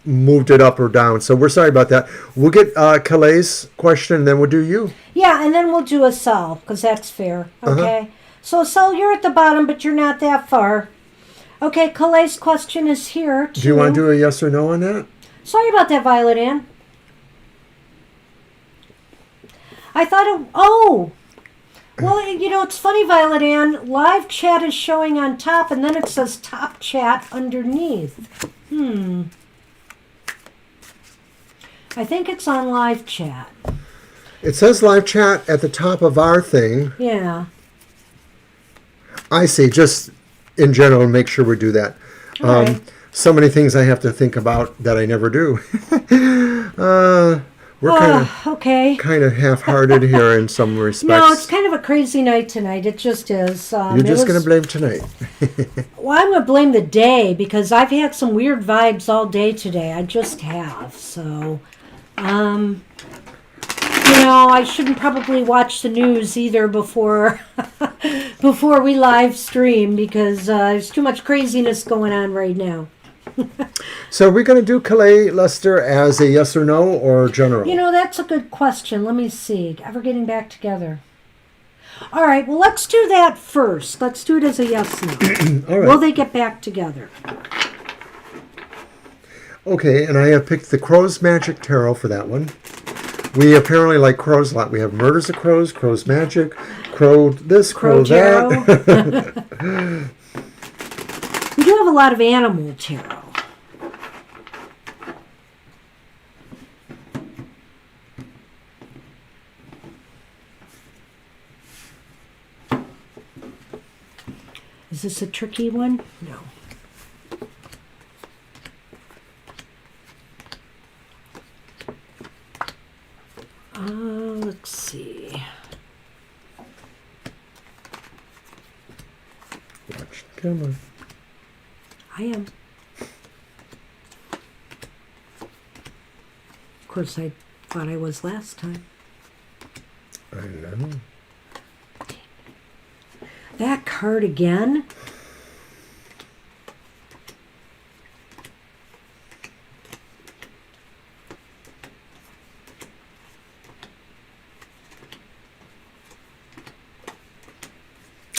moved it up or down. So we're sorry about that. We'll get Calais' question, and then we'll do you. Yeah, and then we'll do a cell because that's fair. Okay. So cell, you're at the bottom, but you're not that far. Okay, Calais' question is here. Do you want to do a yes or no on that? Sorry about that, Violet Ann. I thought it. Oh! Well, it's funny, Violet Ann. Live chat is showing on top, and then it says top chat underneath. I think it's on live chat. It says live chat at the top of our thing. Yeah. I see. Just in general, make sure we do that. All right. So many things I have to think about that I never do. We're Okay. kind of half-hearted here in some respects. No, it's kind of a crazy night tonight. It just is. You're just going to blame tonight. Well, I'm going to blame the day because I've had some weird vibes all day today. I just have. So, I shouldn't probably watch the news either before before we live stream because there's too much craziness going on right now. So are we going to do Calais Lester as a yes or no or general? That's a good question. Let me see. Ever getting back together? All right. Well, let's do that first. Let's do it as a yes no. All right. Will they get back together? Okay, and I have picked the Crow's Magic Tarot for that one. We apparently like crows a lot. We have Murders of Crows, Crow's Magic, Crow this, Crow that. We do have a lot of animal tarot. Is this a tricky one? No. Let's see. Watch the camera. I am. Of course, I thought I was last time. I know. That card again?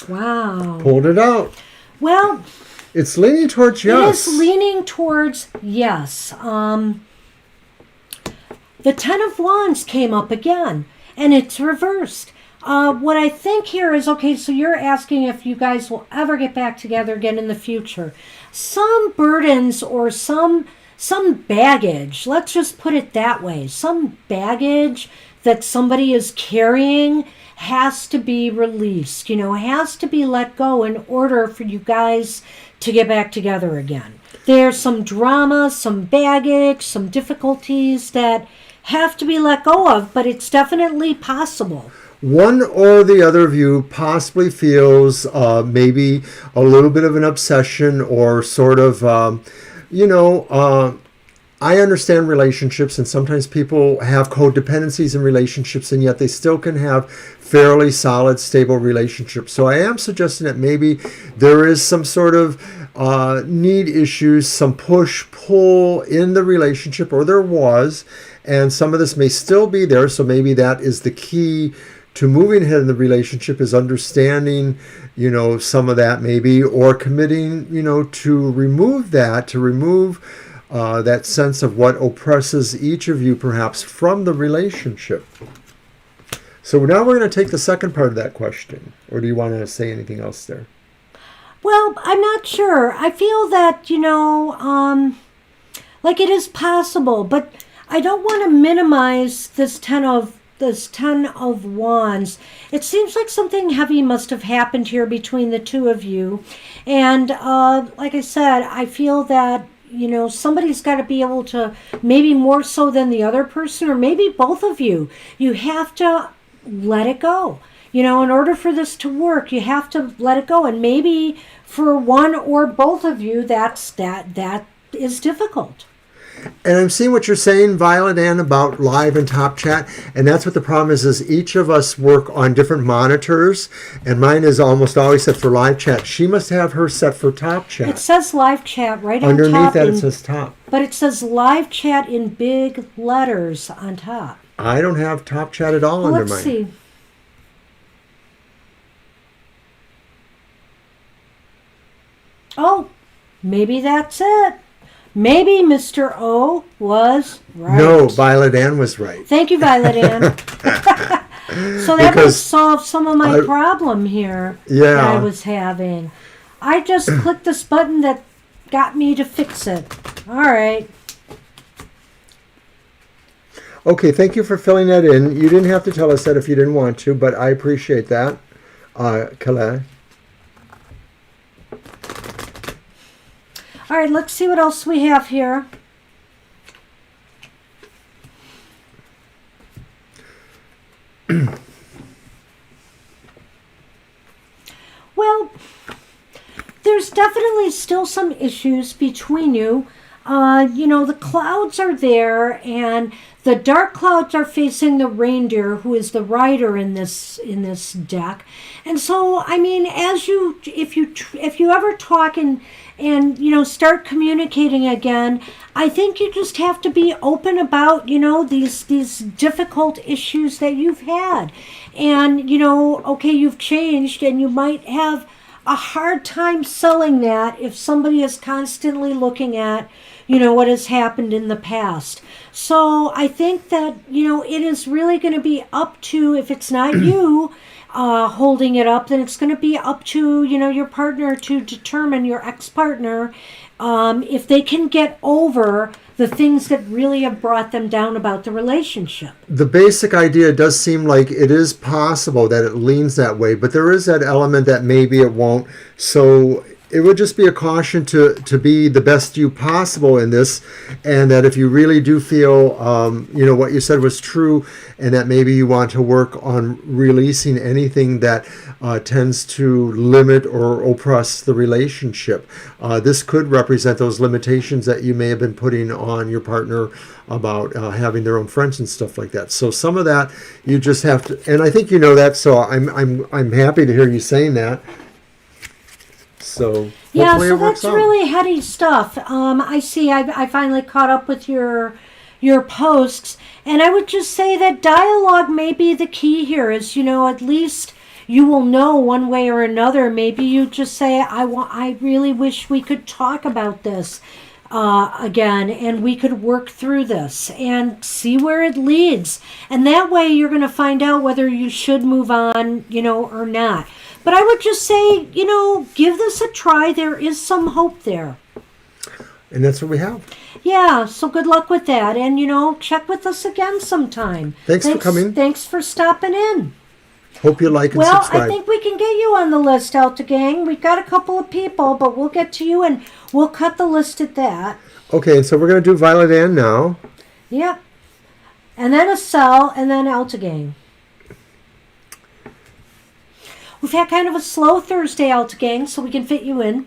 Wow. Pulled it out. Well, It's leaning towards yes. it is leaning towards yes. The Ten of Wands came up again, and it's reversed. What I think here is, okay, so you're asking if you guys will ever get back together again in the future. Some burdens or some baggage, let's just put it that way, some baggage that somebody is carrying has to be released, has to be let go in order for you guys to get back together again. There's some drama, some baggage, some difficulties that have to be let go of, but it's definitely possible. One or the other of you possibly feels maybe a little bit of an obsession or sort of, I understand relationships, and sometimes people have codependencies in relationships, and yet they still can have fairly solid, stable relationships. So I am suggesting that maybe there is some sort of need issues, some push-pull in the relationship, or there was, and some of this may still be there. So maybe that is the key to moving ahead in the relationship, is understanding, some of that maybe, or committing, to remove that, that sense of what oppresses each of you perhaps from the relationship. So now we're going to take the second part of that question. Or do you want to say anything else there? Well, I'm not sure. I feel that, like it is possible, but I don't want to minimize this Ten of Wands. It seems like something heavy must have happened here between the two of you. And like I said, I feel that somebody's got to be able to, maybe more so than the other person, or maybe both of you. You have to let it go. In order for this to work, you have to let it go. And maybe for one or both of you, that is difficult. And I'm seeing what you're saying, Violet Ann, about live and top chat. And that's what the problem is each of us work on different monitors. And mine is almost always set for live chat. She must have her set for top chat. It says live chat right on top. Underneath that, it says top. But it says live chat in big letters on top. I don't have top chat at all under mine. Let's see. Oh, maybe that's it. Maybe Mr. O was right. No, Violet Ann was right. Thank you, Violet Ann. So that would solve some of my problem here that I was having. I just clicked this button that got me to fix it. All right. Okay, thank you for filling that in. You didn't have to tell us that if you didn't want to, but I appreciate that, Calais. All right, let's see what else we have here. Well, there's definitely still some issues between you. The clouds are there, and the dark clouds are facing the reindeer, who is the rider in this deck. And so, if you ever talk and start communicating again, I think you just have to be open about these difficult issues that you've had, and okay, you've changed, and you might have a hard time selling that if somebody is constantly looking at what has happened in the past. So I think that it is really going to be up to, if it's not you holding it up, then it's going to be up to your partner to determine, your ex-partner, if they can get over the things that really have brought them down about the relationship. The basic idea does seem like it is possible that it leans that way, but there is that element that maybe it won't. So it would just be a caution to be the best you possible in this, and that if you really do feel, what you said was true, and that maybe you want to work on releasing anything that tends to limit or oppress the relationship. This could represent those limitations that you may have been putting on your partner about having their own friends and stuff like that. So some of that you just have to, and I think you know that. So I'm happy to hear you saying that. So yeah, so that's really heady stuff. I see. I finally caught up with your posts, and I would just say that dialogue may be the key here. Is at least you will know one way or another. Maybe you just say, I really wish we could talk about this again, and we could work through this and see where it leads. And that way, you're going to find out whether you should move on, or not. But I would just say, give this a try. There is some hope there. And that's what we have. Yeah, so good luck with that. And, check with us again sometime. Thanks for coming. Thanks for stopping in. Hope you like and subscribe. Well, I think we can get you on the list, Alta Gang. We've got a couple of people, but we'll get to you, and we'll cut the list at that. Okay, and so we're going to do Violet Ann now. Yep. And then Estelle, and then Alta Gang. We've had kind of a slow Thursday, Alta Gang, so we can fit you in.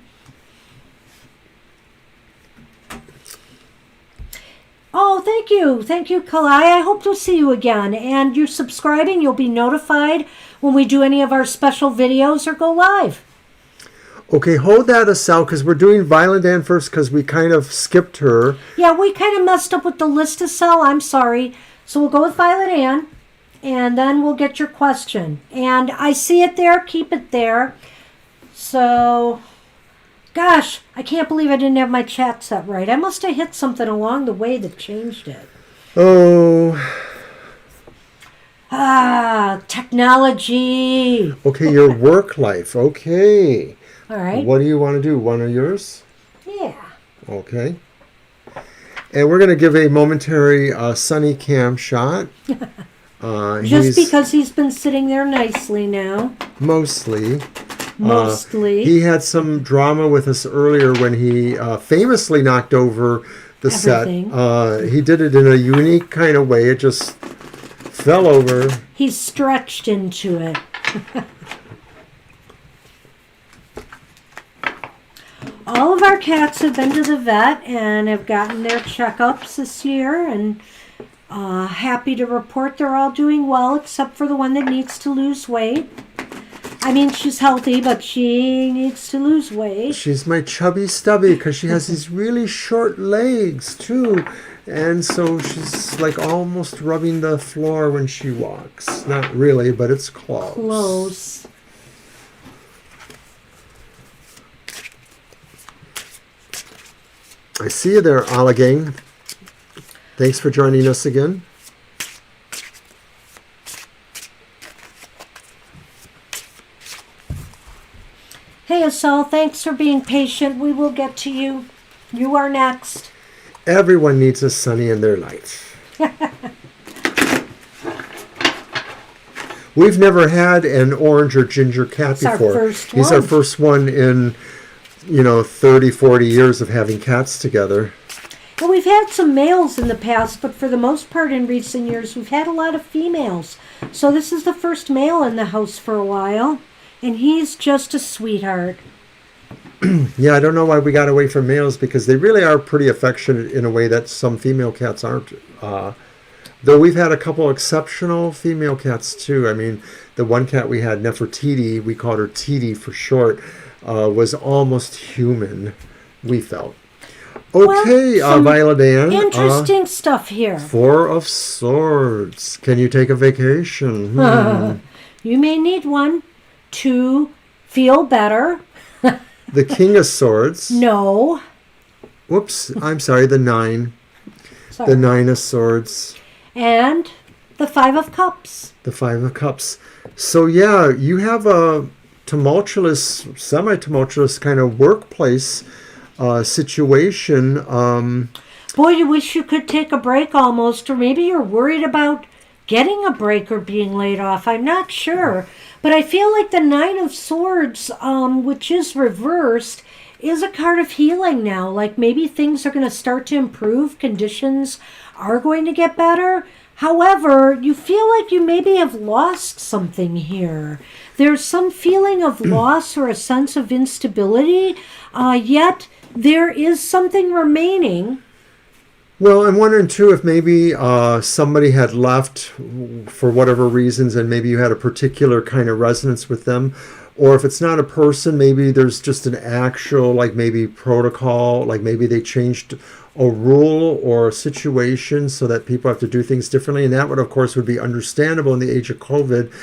Oh, thank you. Thank you, Kalai. I hope to see you again. And you're subscribing. You'll be notified when we do any of our special videos or go live. Okay, hold that aside, because we're doing Violet Ann first, because we kind of skipped her. Yeah, we kind of messed up with the list to sell. I'm sorry. So we'll go with Violet Ann, and then we'll get your question. And I see it there. Keep it there. So... gosh, I can't believe I didn't have my chat set right. I must have hit something along the way that changed it. Oh. Technology. Okay, your work life. Okay. All right. What do you want to do? One of yours? Yeah. Okay. And we're going to give a momentary Sunny Cam shot. Just because he's been sitting there nicely now. Mostly. Mostly. He had some drama with us earlier when he famously knocked over the Everything. set. He did it in a unique kind of way. It just fell over. He stretched into it. All of our cats have been to the vet and have gotten their checkups this year, and happy to report they're all doing well except for the one that needs to lose weight. I mean, she's healthy, but she needs to lose weight. She's my chubby stubby because she has these really short legs too. And so she's like almost rubbing the floor when she walks. Not really, but it's close. Close. I see you there, Ala Gang. Thanks for joining us again. Hey, Asal, thanks for being patient. We will get to you. You are next. Everyone needs a Sunny in their life. We've never had an orange or ginger cat It's our before. first He's one. our first one in, 30, 40 years of having cats together. Well, we've had some males in the past, but for the most part in recent years, we've had a lot of females. So this is the first male in the house for a while, and he's just a sweetheart. Yeah, I don't know why we got away from males because they really are pretty affectionate in a way that some female cats aren't. Though we've had a couple exceptional female cats too. I mean, the one cat we had, Nefertiti, we called her Titi for short, was almost human, we felt. Okay, Well, some Violet Ann. Interesting stuff here. Four of Swords. Can you take a vacation? You may need one to feel better. The King of Swords. No. Whoops, I'm sorry, the Nine. Sorry. The Nine of Swords. And the Five of Cups. The Five of Cups. So yeah, you have a tumultuous, semi-tumultuous kind of workplace situation. Boy, you wish you could take a break almost, or maybe you're worried about getting a break or being laid off. I'm not sure. But I feel like the Nine of Swords, which is reversed, is a card of healing now. Like maybe things are going to start to improve. Conditions are going to get better. However, you feel like you maybe have lost something here. There's some feeling of loss or a sense of instability, yet there is something remaining. Well, I'm wondering too if maybe somebody had left for whatever reasons and maybe you had a particular kind of resonance with them. Or if it's not a person, maybe there's just an actual, like maybe protocol, like maybe they changed a rule or a situation so that people have to do things differently. And that would, of course, would be understandable in the age of COVID.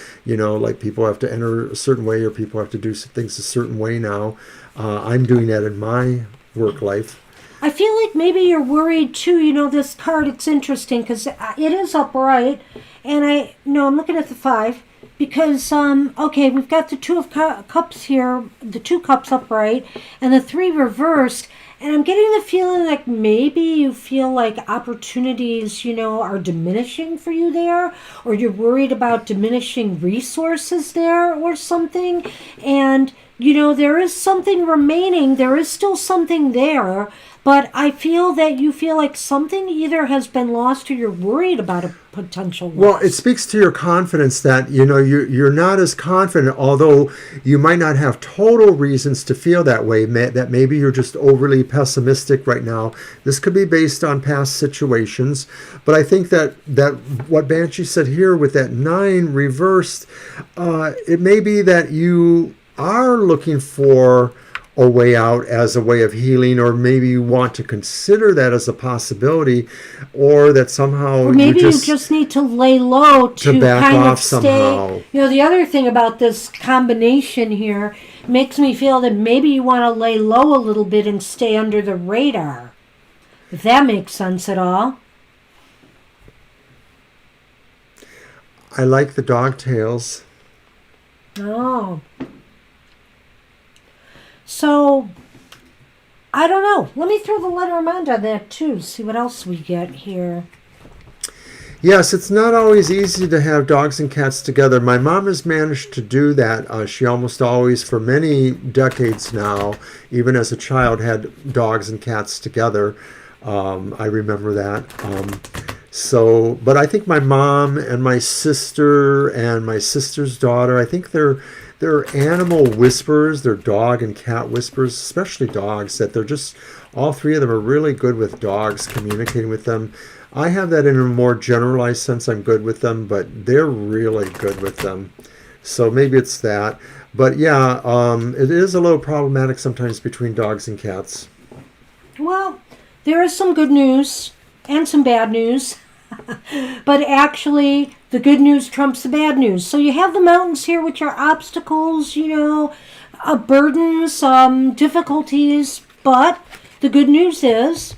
Like people have to enter a certain way or people have to do things a certain way now. I'm doing that in my work life. I feel like maybe you're worried too. This card, it's interesting because it is upright. And I'm looking at the five. Because, okay, we've got the Two of Cups here, the two cups upright, and the three reversed. And I'm getting the feeling like maybe you feel like opportunities, are diminishing for you there, or you're worried about diminishing resources there or something. And, there is something remaining. There is still something there. But I feel that you feel like something either has been lost or you're worried about a potential loss. Well, it speaks to your confidence that, you're not as confident, although you might not have total reasons to feel that way, that maybe you're just overly pessimistic right now. This could be based on past situations. But I think that what Banshee said here with that 9 reversed, it may be that you are looking for a way out as a way of healing, or maybe you want to consider that as a possibility, or that somehow or maybe you just need to lay low to back kind off of somehow. stay. The other thing about this combination here makes me feel that maybe you want to lay low a little bit and stay under the radar. If that makes sense at all. I like the dog tails. Oh. So, I don't know. Let me throw the letter amount on that too. See what else we get here. Yes, it's not always easy to have dogs and cats together. My mom has managed to do that. She almost always, for many decades now, even as a child, had dogs and cats together. I remember that. But I think my mom and my sister's daughter, I think they're animal whisperers. They're dog and cat whisperers, especially dogs. That they're just all three of them are really good with dogs, communicating with them. I have that in a more generalized sense. I'm good with them, but they're really good with them. So maybe it's that. But yeah, it is a little problematic sometimes between dogs and cats. Well, there is some good news and some bad news. But actually, the good news trumps the bad news. So you have the mountains here, which are obstacles, burdens, difficulties. But the good news is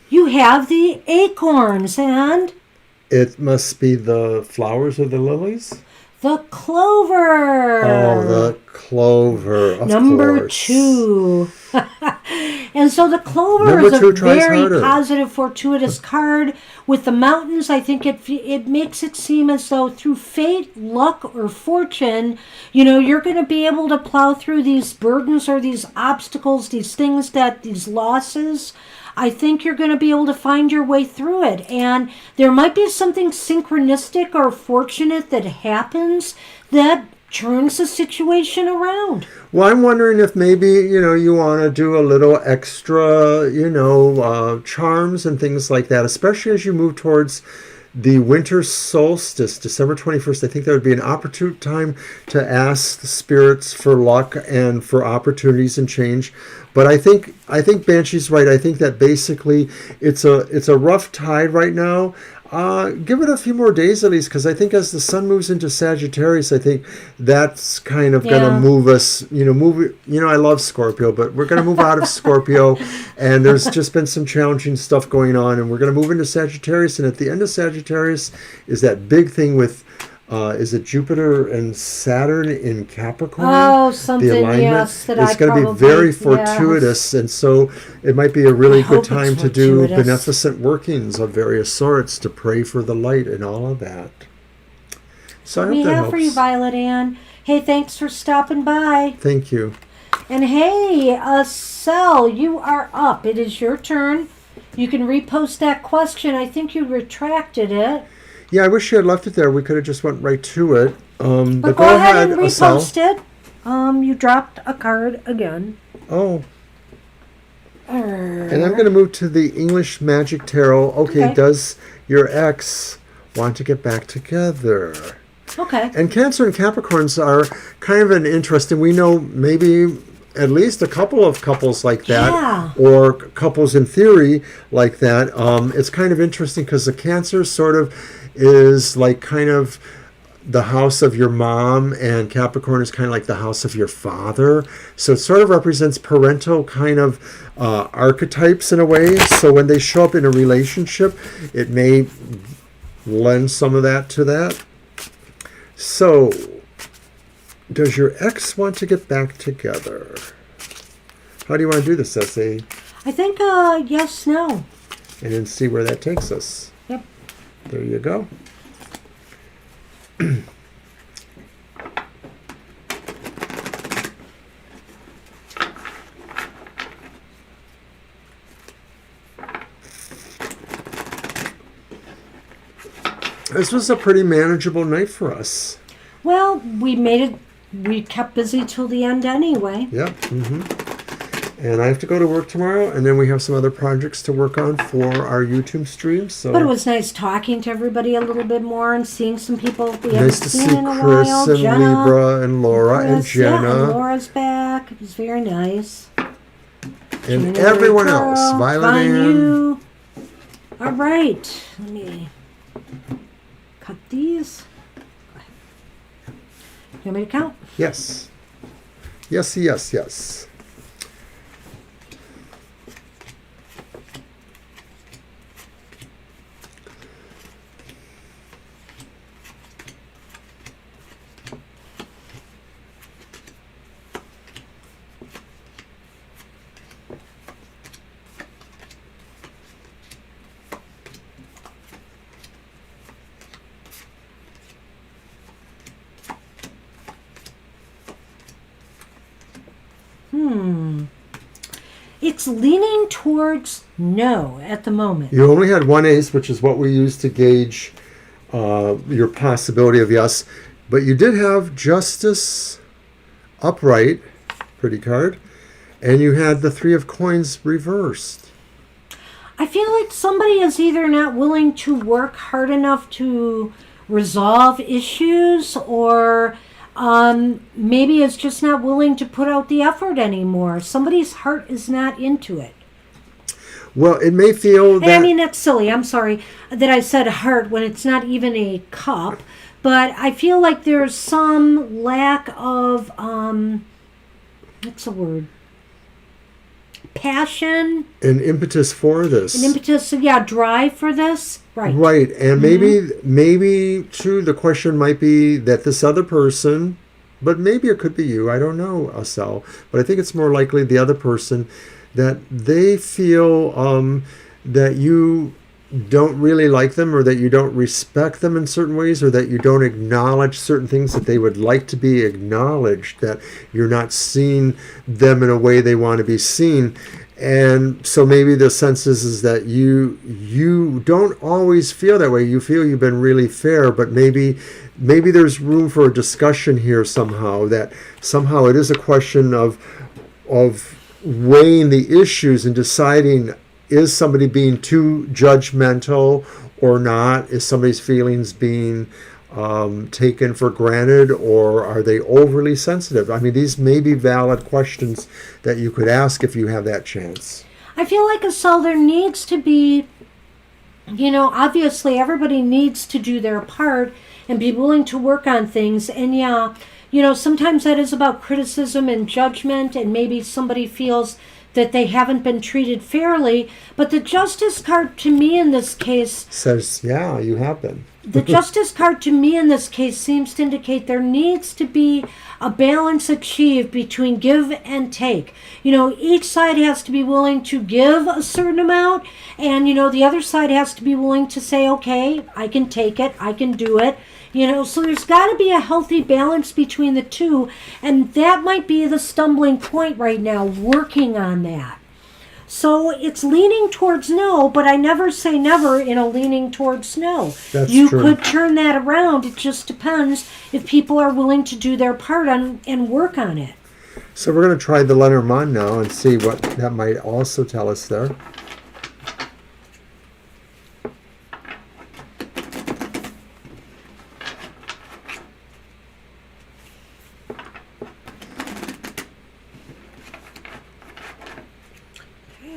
you have the acorns and It must be the flowers or the lilies? the clover. Oh, the clover, of Number course. 2. And so the clover Number is a 2 tries very harder. positive, fortuitous card. With the mountains, I think it makes it seem as though through fate, luck, or fortune, you're going to be able to plow through these burdens or these obstacles, these losses. I think you're going to be able to find your way through it. And there might be something synchronistic or fortunate that happens that turns the situation around. Well, I'm wondering if maybe, you want to do a little extra, charms and things like that, especially as you move towards the winter solstice, December 21st. I think that would be an opportune time to ask the spirits for luck and for opportunities and change. But I think Banshee's right. I think that basically it's a rough tide right now. Give it a few more days at least, because I think as the sun moves into Sagittarius, I think that's kind of going to move us, I love Scorpio, but we're going to move out of Scorpio, and there's just been some challenging stuff going on, and we're going to move into Sagittarius, and at the end of Sagittarius is that big thing with, is it Jupiter and Saturn in Capricorn? Oh, something, the alignment. yes, It's going to be very fortuitous, and so it might be a really good time to do beneficent workings of various sorts to pray for the light and all of that. So I hope that helps. For you, Violet Ann. Hey, thanks for stopping by. Thank you. And hey, Sel, you are up. It is your turn. You can repost that question. I think you retracted it. Yeah, I wish you had left it there. We could have just went right to it. But go ahead and repost it. You dropped a card again. Oh. And I'm going to move to the English Magic Tarot. Okay, does your ex want to get back together? Okay. And Cancer and Capricorns are kind of an interesting. We know maybe at least a couple of couples like that, or couples in theory like that. It's kind of interesting because the Cancer sort of is like kind of the house of your mom, and Capricorn is kind of like the house of your father. So it sort of represents parental kind of archetypes in a way. So when they show up in a relationship, it may lend some of that to that. So does your ex want to get back together? How do you want to do this, Essay? I think yes, no. And then see where that takes us. Yep. There you go. This was a pretty manageable night for us. Well, we kept busy till the end anyway. Yep. And I have to go to work tomorrow, and then we have some other projects to work on for our YouTube stream. So, but it was nice talking to everybody a little bit more and seeing some people we haven't nice to seen see in a Chris while. and Jenna, Libra and Laura and Jenna. Yeah, and Laura's back. It was very nice. And everyone else. Violet Ann. All right. Let me cut these. You want me to count? Yes. Yes, yes, yes. It's leaning towards no at the moment. You only had one ace, which is what we use to gauge your possibility of yes. But you did have Justice upright, pretty card, and you had the Three of Coins reversed. I feel like somebody is either not willing to work hard enough to resolve issues, or maybe is just not willing to put out the effort anymore. Somebody's heart is not into it. Well, it may feel that... I mean, that's silly. I'm sorry that I said heart when it's not even a cup. But I feel like there's some lack of, what's the word? Passion. An impetus for this. An impetus, yeah, drive for this. Right. Right. And maybe too, the question might be that this other person, but maybe it could be you, I don't know, Asel, but I think it's more likely the other person, that they feel that you don't really like them, or that you don't respect them in certain ways, or that you don't acknowledge certain things that they would like to be acknowledged, that you're not seeing them in a way they want to be seen. And so maybe the sense is that you don't always feel that way. You feel you've been really fair, but maybe there's room for a discussion here somehow, that somehow it is a question of weighing the issues and deciding, is somebody being too judgmental or not? Is somebody's feelings being taken for granted, or are they overly sensitive? I mean, these may be valid questions that you could ask if you have that chance. I feel like there needs to be, obviously everybody needs to do their part and be willing to work on things. And yeah, sometimes that is about criticism and judgment, and maybe somebody feels that they haven't been treated fairly. But the Justice card to me in this case says, yeah, you have been. The Justice card to me in this case seems to indicate there needs to be a balance achieved between give and take. Each side has to be willing to give a certain amount, and, the other side has to be willing to say, okay, I can take it, I can do it. So there's got to be a healthy balance between the two, and that might be the stumbling point right now, working on that. So it's leaning towards no, but I never say never in a leaning towards no. That's you true. Could turn that around. It just depends if people are willing to do their part and work on it. So we're going to try the Lenormand now and see what that might also tell us there.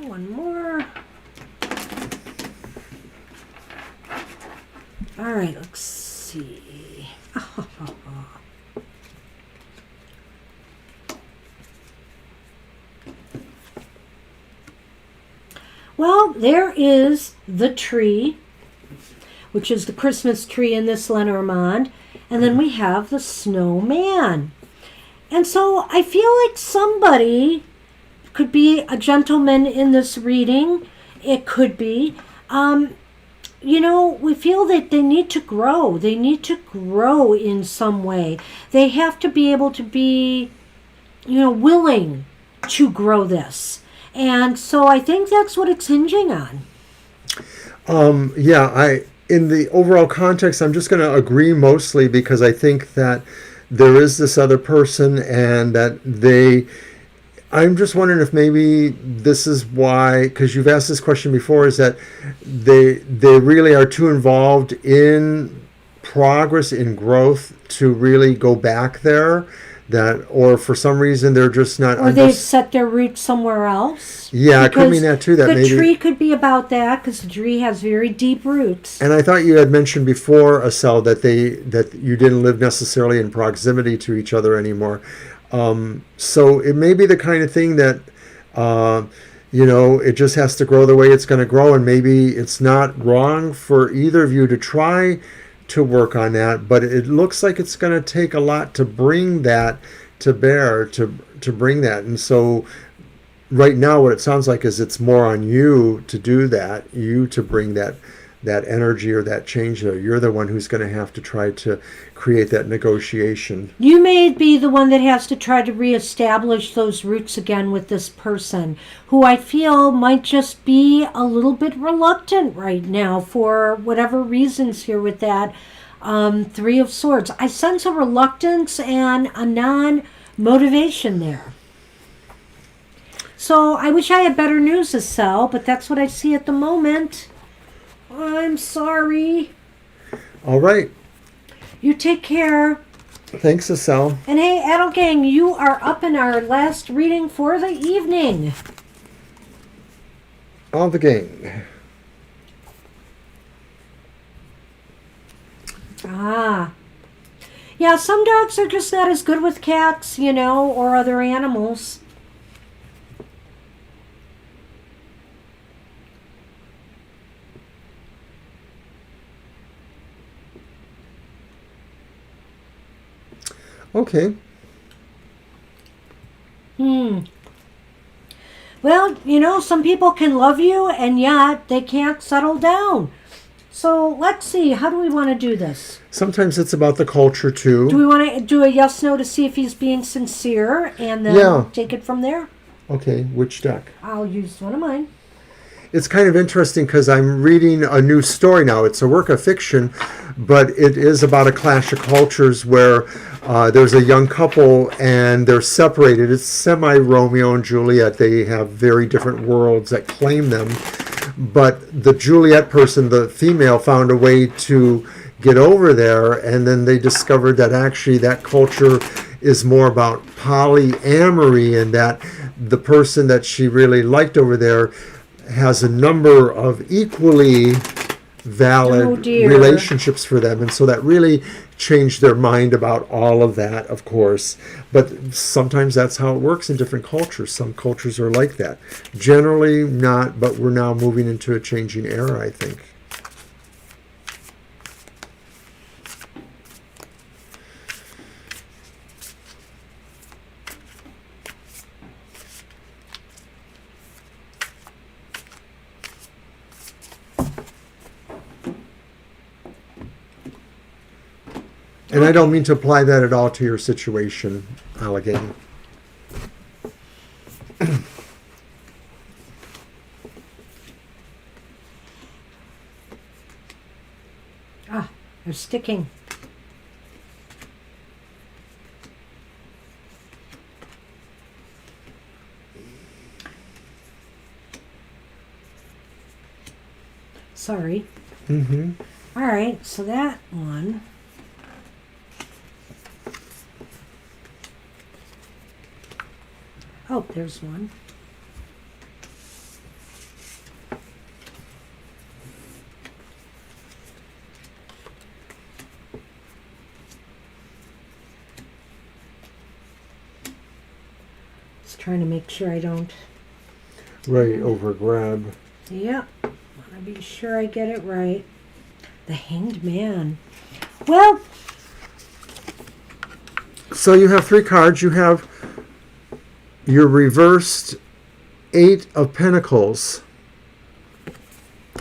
One more. All right, let's see. Well, there is the tree, which is the Christmas tree in this Lenormand, and then we have the snowman. And so I feel like somebody could be a gentleman in this reading. It could be. We feel that they need to grow. They need to grow in some way. They have to be able to be, willing to grow this. And so I think that's what it's hinging on. In the overall context, I'm just going to agree mostly, because I think that there is this other person, and that I'm just wondering if maybe this is why, because you've asked this question before, is that they really are too involved in progress, in growth, to really go back there, or for some reason they're just not. Or they've set their roots somewhere else. Yeah, it could mean that too. That the maybe tree could be about that, because the tree has very deep roots. And I thought you had mentioned before, Asel, that you didn't live necessarily in proximity to each other anymore. So it may be the kind of thing that, it just has to grow the way it's going to grow. And maybe it's not wrong for either of you to try to work on that, but it looks like it's going to take a lot to bring that to bear, to bring that. And so right now what it sounds like is it's more on you to do that, you to bring that that energy or that change there. You're the one who's going to have to try to create that negotiation. You may be the one that has to try to reestablish those roots again with this person, who I feel might just be a little bit reluctant right now for whatever reasons here with that Three of Swords. I sense a reluctance and a non-motivation there. So I wish I had better news, Estelle, but that's what I see at the moment. I'm sorry. All right. You take care. Thanks, Estelle. And hey, Adel Gang, you are up in our last reading for the evening. All the gang. Ah. Yeah, some dogs are just not as good with cats, or other animals. Okay. Well, some people can love you and yet they can't settle down. So let's see, how do we want to do this? Sometimes it's about the culture too. Do we want to do a yes/no to see if he's being sincere and then take it from there? Okay, which deck? I'll use one of mine. It's kind of interesting because I'm reading a new story now. It's a work of fiction, but it is about a clash of cultures where there's a young couple and they're separated. It's semi-Romeo and Juliet. They have very different worlds that claim them. But the Juliet person, the female, found a way to get over there, and then they discovered that actually that culture is more about polyamory, and that the person that she really liked over there has a number of equally valid relationships for them. And so that really changed their mind about all of that, of course. But sometimes that's how it works in different cultures. Some cultures are like that. Generally not, but we're now moving into a changing era, I think. And I don't mean to apply that at all to your situation, Allegheny. They're sticking. Sorry. Mm-hmm. All right, so that one. Oh, there's one. Just trying to make sure I don't. Right, over grab. Yep. Want to be sure I get it right. The Hanged Man. Well. So you have 3 cards. You have your reversed 8 of Pentacles,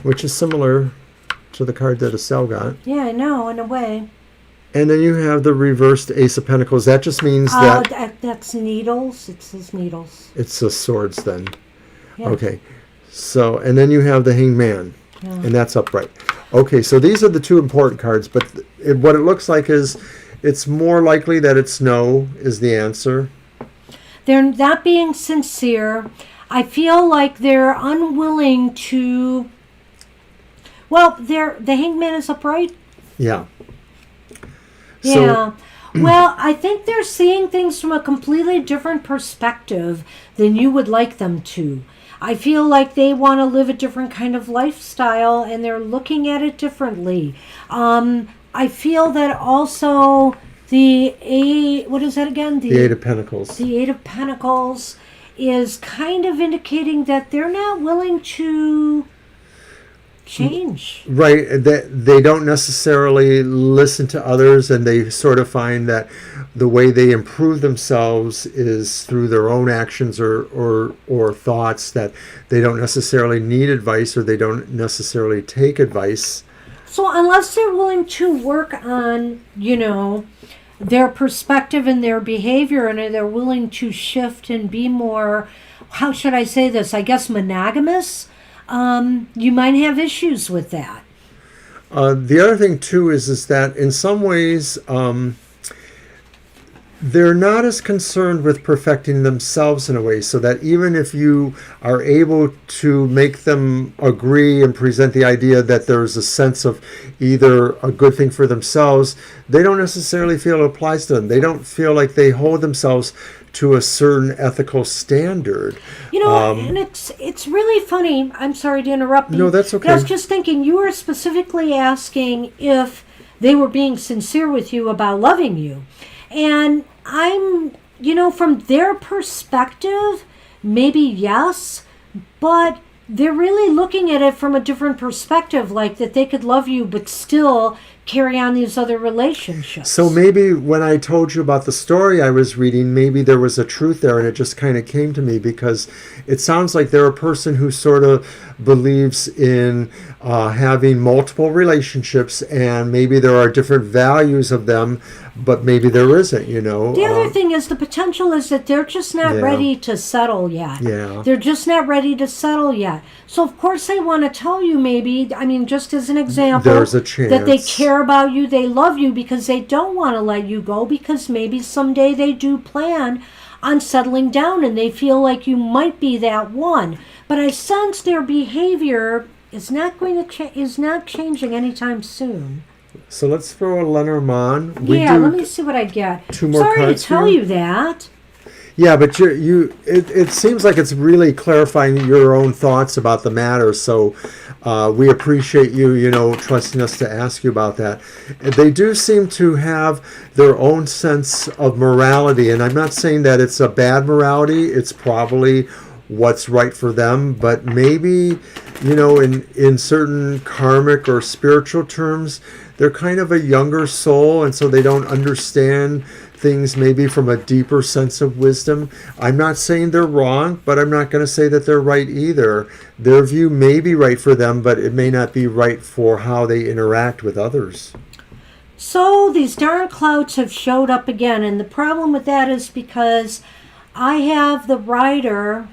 which is similar to the card that Estelle got. Yeah, I know, in a way. And then you have the reversed Ace of Pentacles. That just means that's needles. It says needles. It's the swords then. Yeah. Okay. So, and then you have the Hanged Man, and that's upright. Okay, so these are the 2 important cards, but what it looks like is it's more likely that it's no is the answer. They're not being sincere. I feel like they're unwilling to. Well, the Hanged Man is upright. Yeah. Yeah. Well, I think they're seeing things from a completely different perspective than you would like them to. I feel like they want to live a different kind of lifestyle and they're looking at it differently. I feel that also what is that again? The 8 of Pentacles. The 8 of Pentacles is kind of indicating that they're not willing to change. Right. They don't necessarily listen to others, and they sort of find that the way they improve themselves is through their own actions or thoughts, that they don't necessarily need advice, or they don't necessarily take advice. So unless they're willing to work on, their perspective and their behavior, and they're willing to shift and be more, how should I say this? I guess monogamous. You might have issues with that. The other thing too is that in some ways they're not as concerned with perfecting themselves in a way, so that even if you are able to make them agree and present the idea that there's a sense of either a good thing for themselves, they don't necessarily feel it applies to them. They don't feel like they hold themselves to a certain ethical standard. And it's really funny. I'm sorry to interrupt you. No, that's okay. I was just thinking, you were specifically asking if they were being sincere with you about loving you. And I'm, from their perspective, maybe yes, but they're really looking at it from a different perspective, like that they could love you but still carry on these other relationships. So maybe when I told you about the story I was reading, maybe there was a truth there, and it just kind of came to me, because it sounds like they're a person who sort of believes in having multiple relationships, and maybe there are different values of them, but maybe there isn't, The other thing is, the potential is that they're just not ready to settle yet. Yeah. They're just not ready to settle yet. So of course they want to tell you, maybe, just as an example, there's a chance that they care about you, they love you, because they don't want to let you go, because maybe someday they do plan on settling down and they feel like you might be that one. But I sense their behavior is not going to is not changing anytime soon. So let's throw a Lenormand. Let me see what I get. Two more Sorry cards to tell here. you that. Yeah, but it seems like it's really clarifying your own thoughts about the matter. So we appreciate you, trusting us to ask you about that. They do seem to have their own sense of morality, and I'm not saying that it's a bad morality. It's probably what's right for them, but maybe, in certain karmic or spiritual terms, they're kind of a younger soul, and so they don't understand things maybe from a deeper sense of wisdom. I'm not saying they're wrong, but I'm not going to say that they're right either. Their view may be right for them, but it may not be right for how they interact with others. So these darn clouds have showed up again, and the problem with that is because I have the rider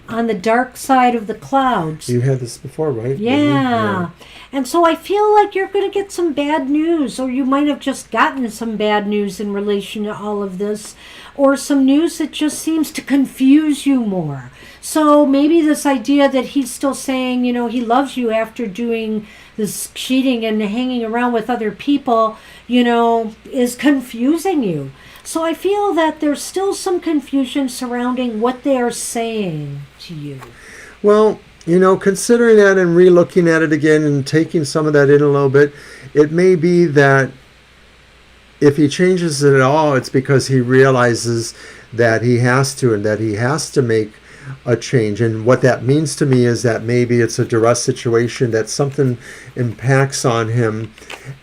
on the dark side of the clouds. You had this before, right? Yeah. And so I feel like you're going to get some bad news, or you might have just gotten some bad news in relation to all of this, or some news that just seems to confuse you more. So maybe this idea that he's still saying, he loves you after doing this cheating and hanging around with other people, is confusing you. So I feel that there's still some confusion surrounding what they are saying to you. Well, considering that and re-looking at it again and taking some of that in a little bit, it may be that if he changes it at all, it's because he realizes that he has to, and that he has to make a change. And what that means to me is that maybe it's a duress situation, that something impacts on him,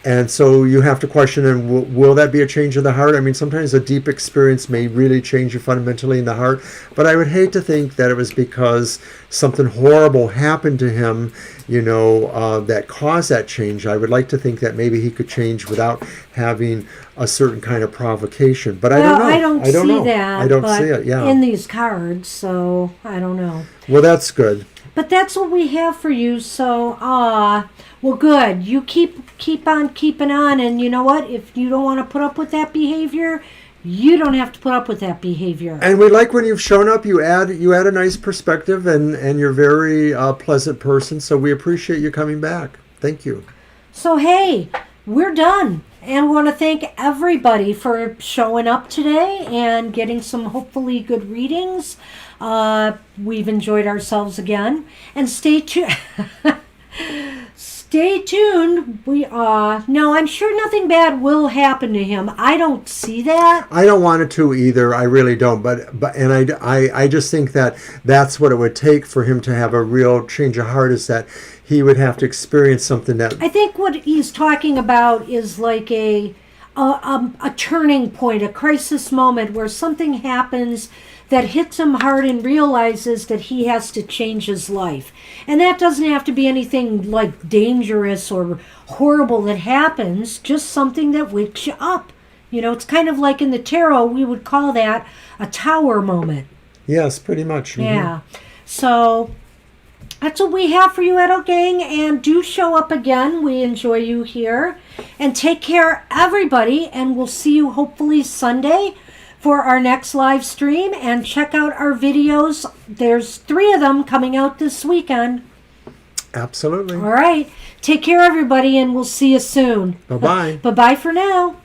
and so you have to question, and will that be a change of the heart? I mean, sometimes a deep experience may really change you fundamentally in the heart, but I would hate to think that it was because something horrible happened to him, that caused that change. I would like to think that maybe he could change without having a certain kind of provocation, but I don't know. I don't see that. I don't see it. Yeah, in these cards, so I don't know. Well, that's good. But that's what we have for you. So, well, good. You keep on keeping on, and you know what? If you don't want to put up with that behavior, you don't have to put up with that behavior. And we like when you've shown up. You add a nice perspective, and you're a very pleasant person. So we appreciate you coming back. Thank you. So hey, we're done. And we want to thank everybody for showing up today and getting some hopefully good readings. We've enjoyed ourselves again. And stay tuned. stay tuned. No, I'm sure nothing bad will happen to him. I don't see that. I don't want it to either. I really don't. I just think that that's what it would take for him to have a real change of heart, is that he would have to experience something that... I think what he's talking about is like a turning point, a crisis moment where something happens that hits him hard and realizes that he has to change his life. And that doesn't have to be anything like dangerous or horrible that happens, just something that wakes you up. You know, it's kind of like in the tarot, we would call that a tower moment. Yes, pretty much. Mm-hmm. Yeah. So that's what we have for you, Edo Gang, and do show up again. We enjoy you here. And take care, everybody, and we'll see you hopefully Sunday for our next live stream. And check out our videos. There's 3 of them coming out this weekend. Absolutely. All right. Take care, everybody, and we'll see you soon. Bye-bye. Bye-bye for now.